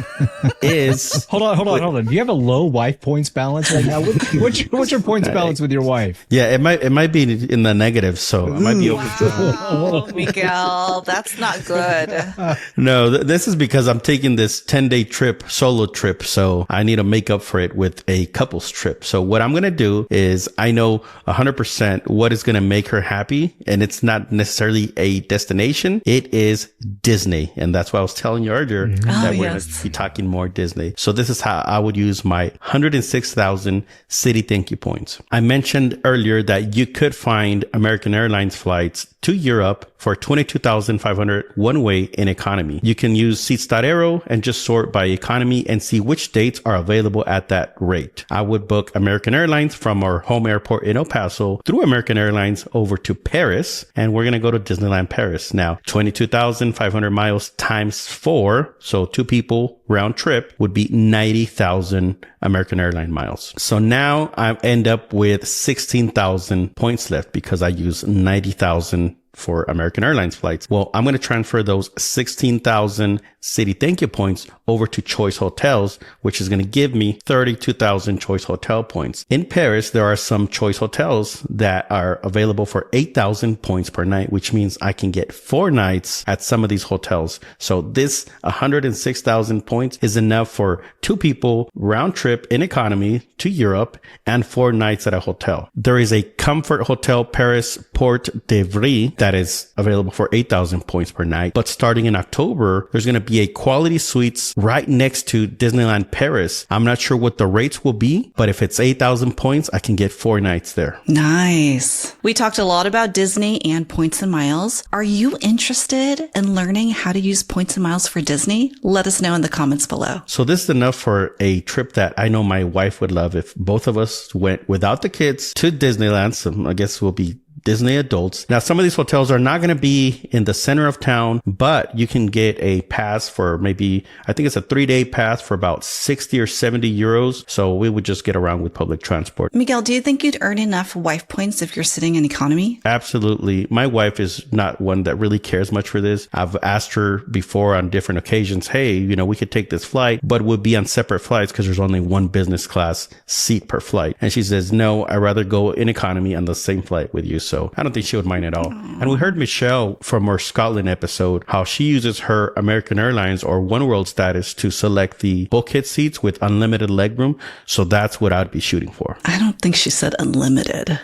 Speaker 3: is...
Speaker 2: Hold on. Do you have a low wife points balance right now? What's your points balance with your wife?
Speaker 3: Yeah, it might be in the negative. So I might be open to
Speaker 5: Oh, Miguel, that's not good.
Speaker 3: No, this is because I'm taking this 10-day trip, solo trip. So I need to make up for it with a couples trip. So what I'm going to do is I know know 100% what is going to make her happy. And it's not necessarily a destination. It is Disney. And that's why I was telling you earlier that we're going to be talking more Disney. So this is how I would use my 106,000 Citi ThankYou Points. I mentioned earlier that you could find American Airlines flights to Europe for 22,500 one way in economy. You can use Seats.aero and just sort by economy and see which dates are available at that rate. I would book American Airlines from our home airport in El Paso through American Airlines over to Paris, and we're going to go to Disneyland Paris. Now, 22,500 miles times 4, so 2 people round trip would be 90,000 American Airline miles. So now I end up with 16,000 points left because I use 90,000 for American Airlines flights. Well, I'm going to transfer those 16,000 Citi ThankYou Points over to Choice Hotels, which is going to give me 32,000 Choice Hotel points. In Paris, there are some Choice Hotels that are available for 8,000 points per night, which means I can get 4 nights at some of these hotels. So this 106,000 points is enough for 2 people round trip in economy to Europe and 4 nights at a hotel. There is a Comfort Hotel Paris Port d'Ivry that is available for 8,000 points per night. But starting in October, there's going to be a Quality Suites right next to Disneyland Paris. I'm not sure what the rates will be, but if it's 8,000 points, I can get 4 nights there.
Speaker 5: Nice. We talked a lot about Disney and points and miles. Are you interested in learning how to use points and miles for Disney? Let us know in the comments below.
Speaker 3: So this is enough for a trip that I know my wife would love if both of us went without the kids to Disneyland. So I guess we'll be Disney adults. Now, some of these hotels are not going to be in the center of town, but you can get a pass for maybe, I think it's a 3-day pass for about 60 or 70 euros. So we would just get around with public transport.
Speaker 5: Miguel, do you think you'd earn enough wife points if you're sitting in economy?
Speaker 3: Absolutely. My wife is not one that really cares much for this. I've asked her before on different occasions, hey, you know, we could take this flight, but we'll be on separate flights because there's only one business class seat per flight. And she says, no, I'd rather go in economy on the same flight with you. So I don't think she would mind at all. And we heard Michelle from our Scotland episode, how she uses her American Airlines or One World status to select the bulkhead seats with unlimited legroom. So that's what I'd be shooting for.
Speaker 5: I don't think she said unlimited.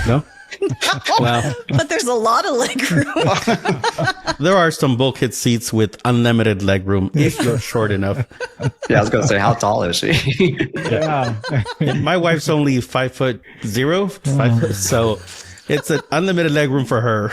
Speaker 3: No?
Speaker 5: No, well, but there's a lot of legroom.
Speaker 3: There are some bulkhead seats with unlimited legroom if you're short enough.
Speaker 4: Yeah, I was going to say, how tall is she?
Speaker 2: Yeah.
Speaker 3: My wife's only 5'0", 5 foot, so it's an unlimited legroom for her.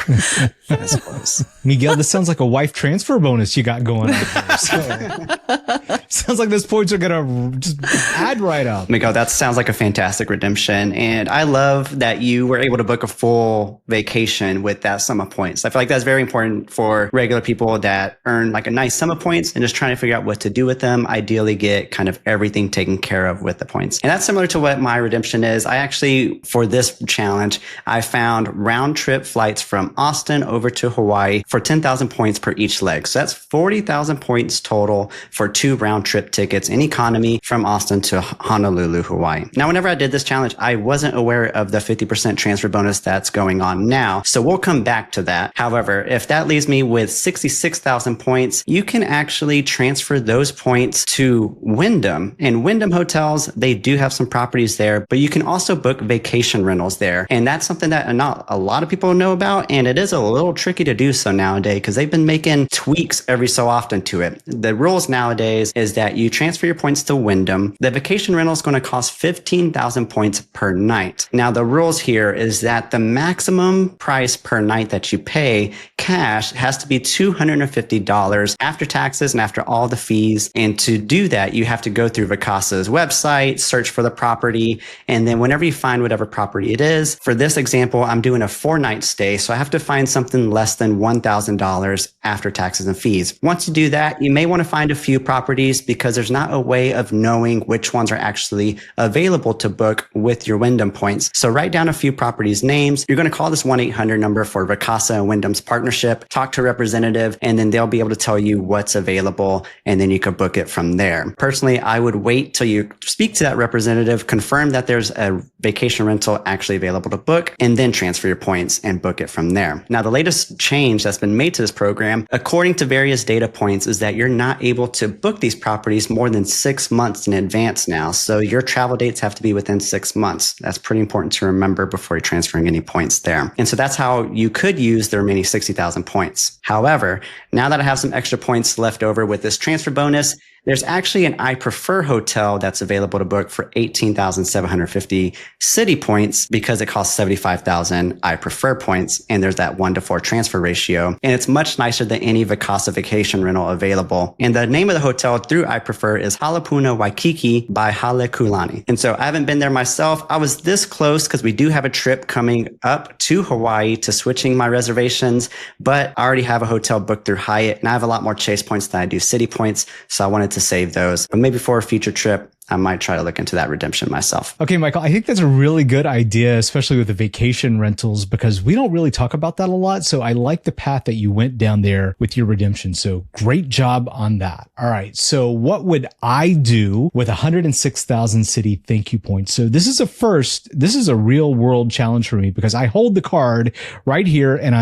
Speaker 4: That's close.
Speaker 2: Miguel, this sounds like a wife transfer bonus you got going on there. So, sounds like those points are going to just add right up.
Speaker 4: Miguel, that sounds like a fantastic redemption. And I love that you were able to book a full vacation with that sum of points. I feel like that's very important for regular people that earn like a nice sum of points and just trying to figure out what to do with them. Ideally get kind of everything taken care of with the points. And that's similar to what my redemption is. I actually, for this challenge, I found round trip flights from Austin over to Hawaii for 10,000 points per each leg. So that's 40,000 points total for 2 round trip tickets in economy from Austin to Honolulu, Hawaii. Now, whenever I did this challenge, I wasn't aware of the 50% transfer bonus that's going on now. So we'll come back to that. However, if that leaves me with 66,000 points, you can actually transfer those points to Wyndham. And Wyndham hotels, they do have some properties there, but you can also book vacation rentals there. And that's something that not a lot of people know about, and it is a little tricky to do so nowadays because they've been making tweaks every so often to it. The rules nowadays is that you transfer your points to Wyndham. The vacation rental is going to cost 15,000 points per night. Now, the rules here is that the maximum price per night that you pay cash has to be $250 after taxes and after all the fees. And to do that, you have to go through Vacasa's website, search for the property, and then whenever you find whatever property it is, for this example, I'm doing a 4-night stay, so I have to find something less than $1,000 after taxes and fees. Once you do that, you may want to find a few properties because there's not a way of knowing which ones are actually available to book with your Wyndham points. So write down a few properties' names. You're going to call this 1-800 number for Vacasa and Wyndham's partnership, talk to a representative, and then they'll be able to tell you what's available, and then you can book it from there. Personally, I would wait till you speak to that representative, confirm that there's a vacation rental actually available to book, and then transfer your points and book it from there. Now, the latest change that's been made to this program, according to various data points, is that you're not able to book these properties more than 6 months in advance now. So your travel dates have to be within 6 months. That's pretty important to remember before you're transferring any points there. And so that's how you could use the remaining 60,000 points. However, now that I have some extra points left over with this transfer bonus, there's actually an I Prefer hotel that's available to book for 18,750 Citi points because it costs 75,000 I Prefer points. And there's that 1-to-4 transfer ratio. And it's much nicer than any Vacasa vacation rental available. And the name of the hotel through I Prefer is Halapuna Waikiki by Halekulani. And so I haven't been there myself. I was this close because we do have a trip coming up to Hawaii to switching my reservations, but I already have a hotel booked through Hyatt and I have a lot more Chase points than I do Citi points. So I wanted to save those, but maybe for a future trip, I might try to look into that redemption myself.
Speaker 2: Okay, Michael, I think that's a really good idea, especially with the vacation rentals, because we don't really talk about that a lot. So I like the path that you went down there with your redemption. So great job on that. All right. So what would I do with 106,000 Citi ThankYou Points? So this is a first. This is a real world challenge for me because I hold the card right here and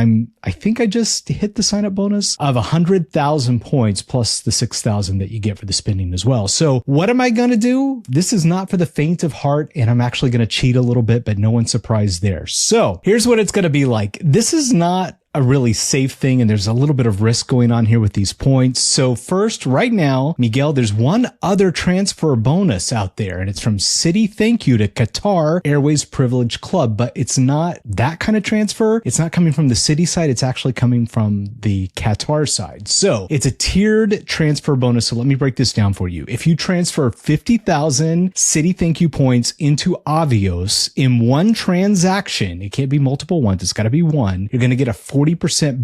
Speaker 2: I think I just hit the sign up bonus of 100,000 points plus the 6,000 that you get for the spending as well. So what am I going to do? This is not for the faint of heart, and I'm actually going to cheat a little bit, but no one's surprised there. So here's what it's going to be like. This is not a really safe thing, and there's a little bit of risk going on here with these points. So first, right now, Miguel, there's one other transfer bonus out there, and it's from Citi ThankYou to Qatar Airways Privilege Club, but it's not that kind of transfer. It's not coming from the Citi side. It's actually coming from the Qatar side. So it's a tiered transfer bonus. So let me break this down for you. If you transfer 50,000 Citi ThankYou points into Avios in one transaction, it can't be multiple ones. It's got to be one. You're going to get a 40%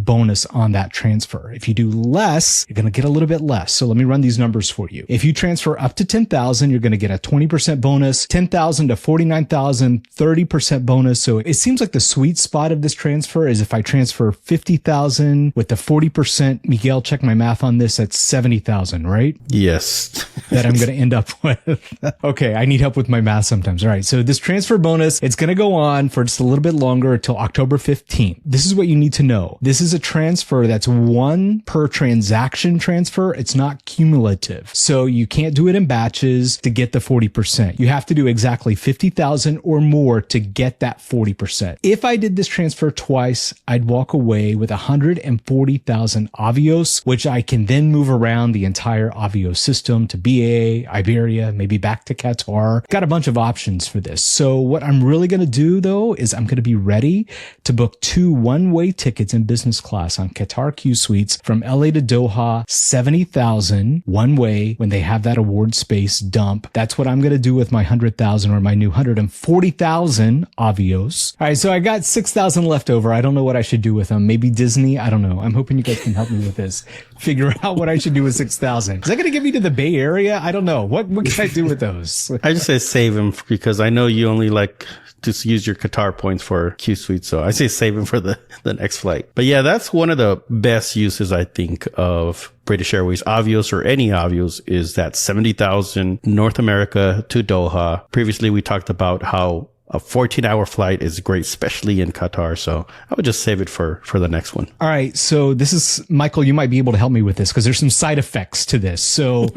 Speaker 2: bonus on that transfer. If you do less, you're going to get a little bit less. So let me run these numbers for you. If you transfer up to 10,000, you're going to get a 20% bonus, 10,000 to 49,000, 30% bonus. So it seems like the sweet spot of this transfer is if I transfer 50,000 with the 40%, Miguel, check my math on this, that's 70,000, right?
Speaker 3: Yes.
Speaker 2: That I'm going to end up with. Okay. I need help with my math sometimes. All right. So this transfer bonus, it's going to go on for just a little bit longer until October 15th. This is what you need to know. This is a transfer that's one per transaction transfer. It's not cumulative. So you can't do it in batches to get the 40%. You have to do exactly 50,000 or more to get that 40%. If I did this transfer twice, I'd walk away with 140,000 Avios, which I can then move around the entire Avios system to BA, Iberia, maybe back to Qatar. Got a bunch of options for this. So what I'm really going to do though, is I'm going to be ready to book 2 one-way tickets in business class on Qatar Q Suites from LA to Doha, 70,000 one way when they have that award space dump. That's what I'm going to do with my 100,000 or my new 140,000 Avios. All right. So I got 6,000 left over. I don't know what I should do with them. Maybe Disney. I don't know. I'm hoping you guys can help me with this. Figure out what I should do with 6,000. Is that going to get me to the Bay Area? I don't know. What can I do with those?
Speaker 3: I just say save them because I know you only like to use your Qatar points for Q Suite. So I say save them for the next flight. But yeah, that's one of the best uses, I think, of British Airways Avios or any Avios is that 70,000 North America to Doha. Previously, we talked about how a 14-hour flight is great, especially in Qatar. So I would just save it for the next one.
Speaker 2: All right. So this is, Michael, you might be able to help me with this because there's some side effects to this. So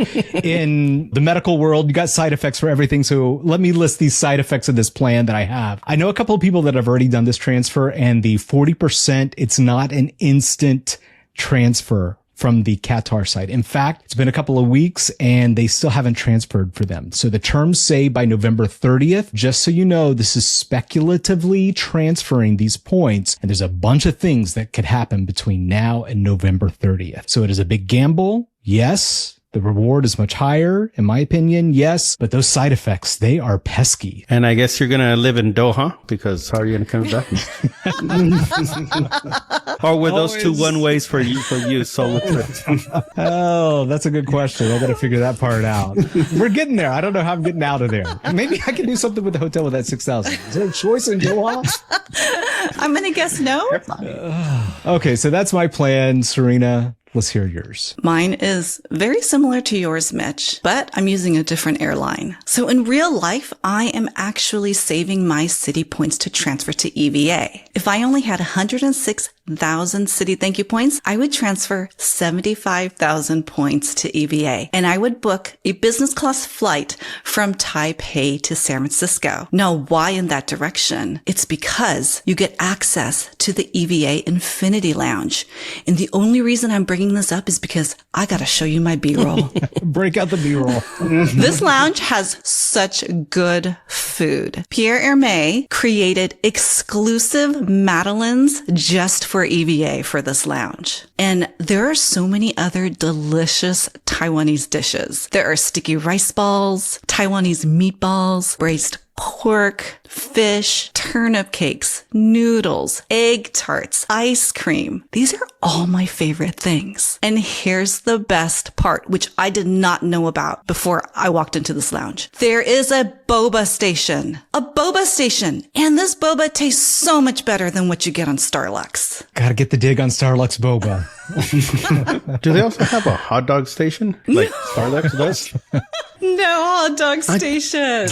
Speaker 2: in the medical world, you got side effects for everything. So let me list these side effects of this plan that I have. I know a couple of people that have already done this transfer, and the 40%, it's not an instant transfer from the Qatar side. In fact, it's been a couple of weeks and they still haven't transferred for them. So the terms say by November 30th, just so you know, this is speculatively transferring these points. And there's a bunch of things that could happen between now and November 30th. So it is a big gamble. Yes. The reward is much higher, in my opinion, yes, but those side effects, they are pesky.
Speaker 3: And I guess you're going to live in Doha because how are you going to come back? Or were those 2 one ways for you solo trips?
Speaker 2: Oh, that's a good question. I got to figure that part out. We're getting there. I don't know how I'm getting out of there. Maybe I can do something with the hotel with that 6,000. Is there a choice in Doha?
Speaker 5: I'm going to guess no.
Speaker 2: Okay, so that's my plan, Serena. Let's hear yours.
Speaker 5: Mine is very similar to yours, Mitch, but I'm using a different airline. So in real life, I am actually saving my Citi points to transfer to EVA. If I only had 106 100,000 Citi ThankYou Points, I would transfer 75,000 points to EVA, and I would book a business class flight from Taipei to San Francisco. Now, why in that direction? It's because you get access to the EVA Infinity Lounge. And the only reason I'm bringing this up is because I got to show you my B-roll.
Speaker 2: Break out the B-roll.
Speaker 5: This lounge has such good food. Pierre Hermé created exclusive Madeleines just for EVA for this lounge. And there are so many other delicious Taiwanese dishes. There are sticky rice balls, Taiwanese meatballs, braised pork, fish, turnip cakes, noodles, egg tarts, ice cream. These are all my favorite things. And here's the best part, which I did not know about before I walked into this lounge. There is a boba station. A boba station. And this boba tastes so much better than what you get on Starbucks.
Speaker 2: Gotta get the dig on Starbucks boba.
Speaker 3: Do they also have a hot dog station like Starbucks does?
Speaker 5: No hot dog station.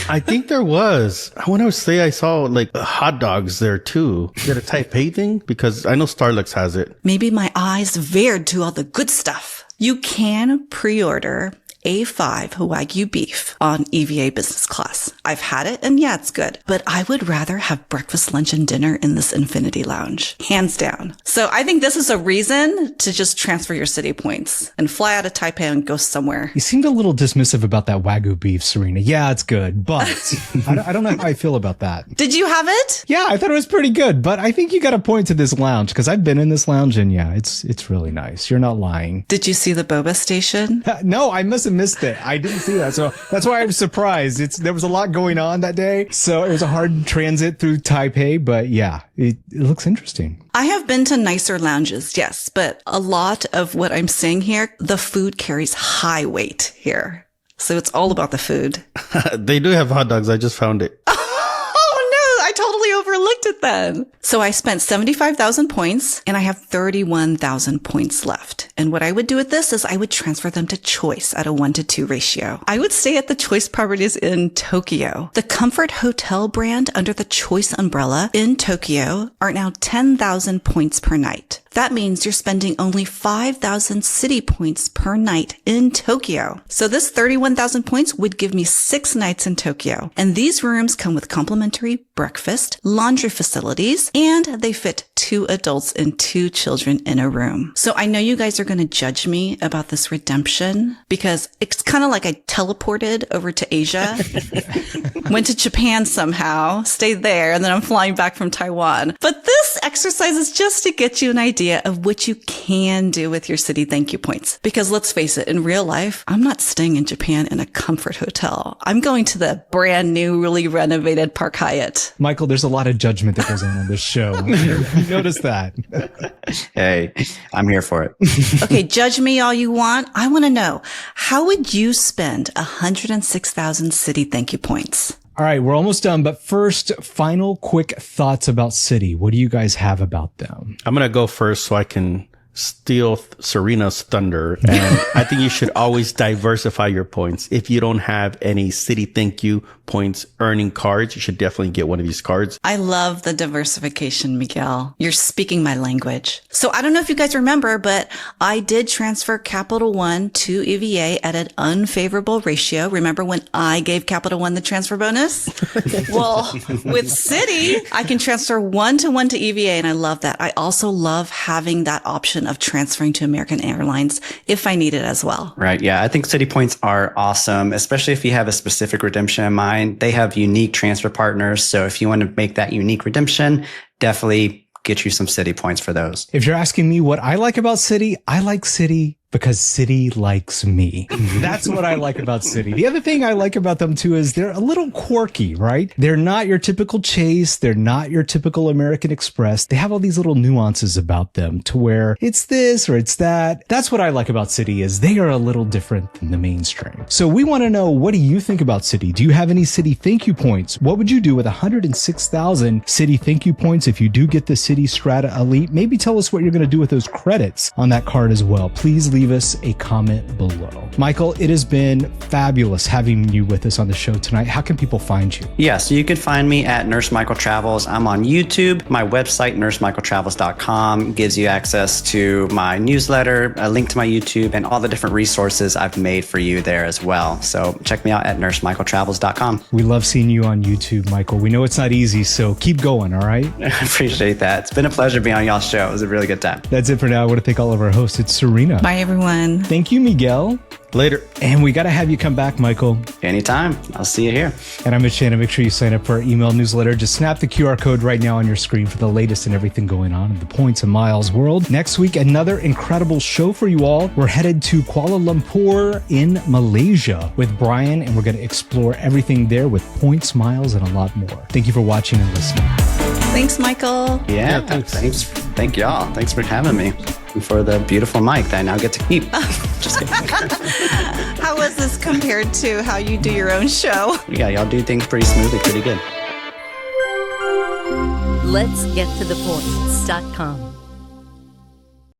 Speaker 3: I think there was. I want to say I saw like hot dogs there too. Is it a Taipei thing? Because I know Starbucks has it.
Speaker 5: Maybe my eyes veered to all the good stuff. You can pre-order A5 Wagyu beef on EVA business class. I've had it and yeah, it's good, but I would rather have breakfast, lunch, and dinner in this Infinity Lounge. Hands down. So I think this is a reason to just transfer your Citi points and fly out of Taipei and go somewhere.
Speaker 2: You seemed a little dismissive about that Wagyu beef, Serena. Yeah, it's good, but I don't know how I feel about that.
Speaker 5: Did you have it?
Speaker 2: Yeah, I thought it was pretty good, but I think you got to point to this lounge because I've been in this lounge and yeah, it's really nice. You're not lying.
Speaker 5: Did you see the boba station?
Speaker 2: No, I must have missed it. I didn't see that. So that's why I'm surprised. There was a lot going on that day. So it was a hard transit through Taipei, but yeah, it looks interesting.
Speaker 5: I have been to nicer lounges, yes, but a lot of what I'm seeing here, the food carries high weight here. So it's all about the food.
Speaker 3: They do have hot dogs. I just found it.
Speaker 5: I totally overlooked it then. So I spent 75,000 points and I have 31,000 points left. And what I would do with this is I would transfer them to Choice at a 1-to-2 ratio. I would stay at the Choice properties in Tokyo. The Comfort Hotel brand under the Choice umbrella in Tokyo are now 10,000 points per night. That means you're spending only 5,000 Citi points per night in Tokyo. So this 31,000 points would give me 6 nights in Tokyo. And these rooms come with complimentary breakfast, laundry facilities, and they fit 2 adults and 2 children in a room. So I know you guys are going to judge me about this redemption because it's kind of like I teleported over to Asia, went to Japan somehow, stayed there, and then I'm flying back from Taiwan. But this exercise is just to get you an idea of what you can do with your Citi ThankYou Points. Because let's face it, in real life, I'm not staying in Japan in a comfort hotel. I'm going to the brand new, really renovated Park Hyatt.
Speaker 2: Michael, there's a lot of judgment that goes on this show. You notice that.
Speaker 4: Hey, I'm here for it.
Speaker 5: Okay, judge me all you want. I want to know, how would you spend 106,000 Citi ThankYou Points?
Speaker 2: All right, we're almost done. But first, final quick thoughts about Citi. What do you guys have about them?
Speaker 3: I'm going to go first so I can steal Serena's thunder. And I think you should always diversify your points. If you don't have any Citi ThankYou Points earning cards, you should definitely get one of these cards.
Speaker 5: I love the diversification, Miguel. You're speaking my language. So I don't know if you guys remember, but I did transfer Capital One to EVA at an unfavorable ratio. Remember when I gave Capital One the transfer bonus? Well, with Citi, I can transfer 1-to-1 to EVA, and I love that. I also love having that option of transferring to American Airlines if I need it as well.
Speaker 4: Right. Yeah. I think Citi points are awesome, especially if you have a specific redemption in mind. They have unique transfer partners. So if you want to make that unique redemption, definitely get you some Citi points for those.
Speaker 2: If you're asking me what I like about Citi, I like Citi because Citi likes me. That's what I like about Citi. The other thing I like about them too is they're a little quirky, right? They're not your typical Chase. They're not your typical American Express. They have all these little nuances about them to where it's this or it's that. That's what I like about Citi is they are a little different than the mainstream. So we want to know, what do you think about Citi? Do you have any Citi ThankYou Points? What would you do with 106,000 Citi ThankYou Points if you do get the Citi Strata Elite? Maybe tell us what you're going to do with those credits on that card as well. Please leave leave us a comment below. Michael, it has been fabulous having you with us on the show tonight. How can people find you?
Speaker 4: Yeah, so you can find me at Nurse Michael Travels. I'm on YouTube. My website, nursemichaeltravels.com, gives you access to my newsletter, a link to my YouTube, and all the different resources I've made for you there as well. So check me out at nursemichaeltravels.com.
Speaker 2: We love seeing you on YouTube, Michael. We know it's not easy, so keep going, all right?
Speaker 4: I appreciate that. It's been a pleasure being on y'all's show. It was a really good time.
Speaker 2: That's it for now. I want to thank all of our hosts. It's Serena.
Speaker 5: Bye, everyone.
Speaker 2: Thank you, Miguel.
Speaker 3: Later.
Speaker 2: And we got to have you come back, Michael.
Speaker 4: Anytime. I'll see you here.
Speaker 2: And I'm Mitch Shannon. Make sure you sign up for our email newsletter. Just snap the QR code right now on your screen for the latest and everything going on in the points and miles world. Next week, another incredible show for you all. We're headed to Kuala Lumpur in Malaysia with Brian, and we're going to explore everything there with points, miles, and a lot more. Thank you for watching and listening.
Speaker 5: Thanks, Michael.
Speaker 4: Yeah, thanks. Thank y'all. Thanks for having me. And for the beautiful mic that I now get to keep. Just kidding.
Speaker 5: How was this compared to how you do your own show?
Speaker 4: Yeah, y'all do things pretty smoothly, pretty good.
Speaker 1: Let's get to the points.com.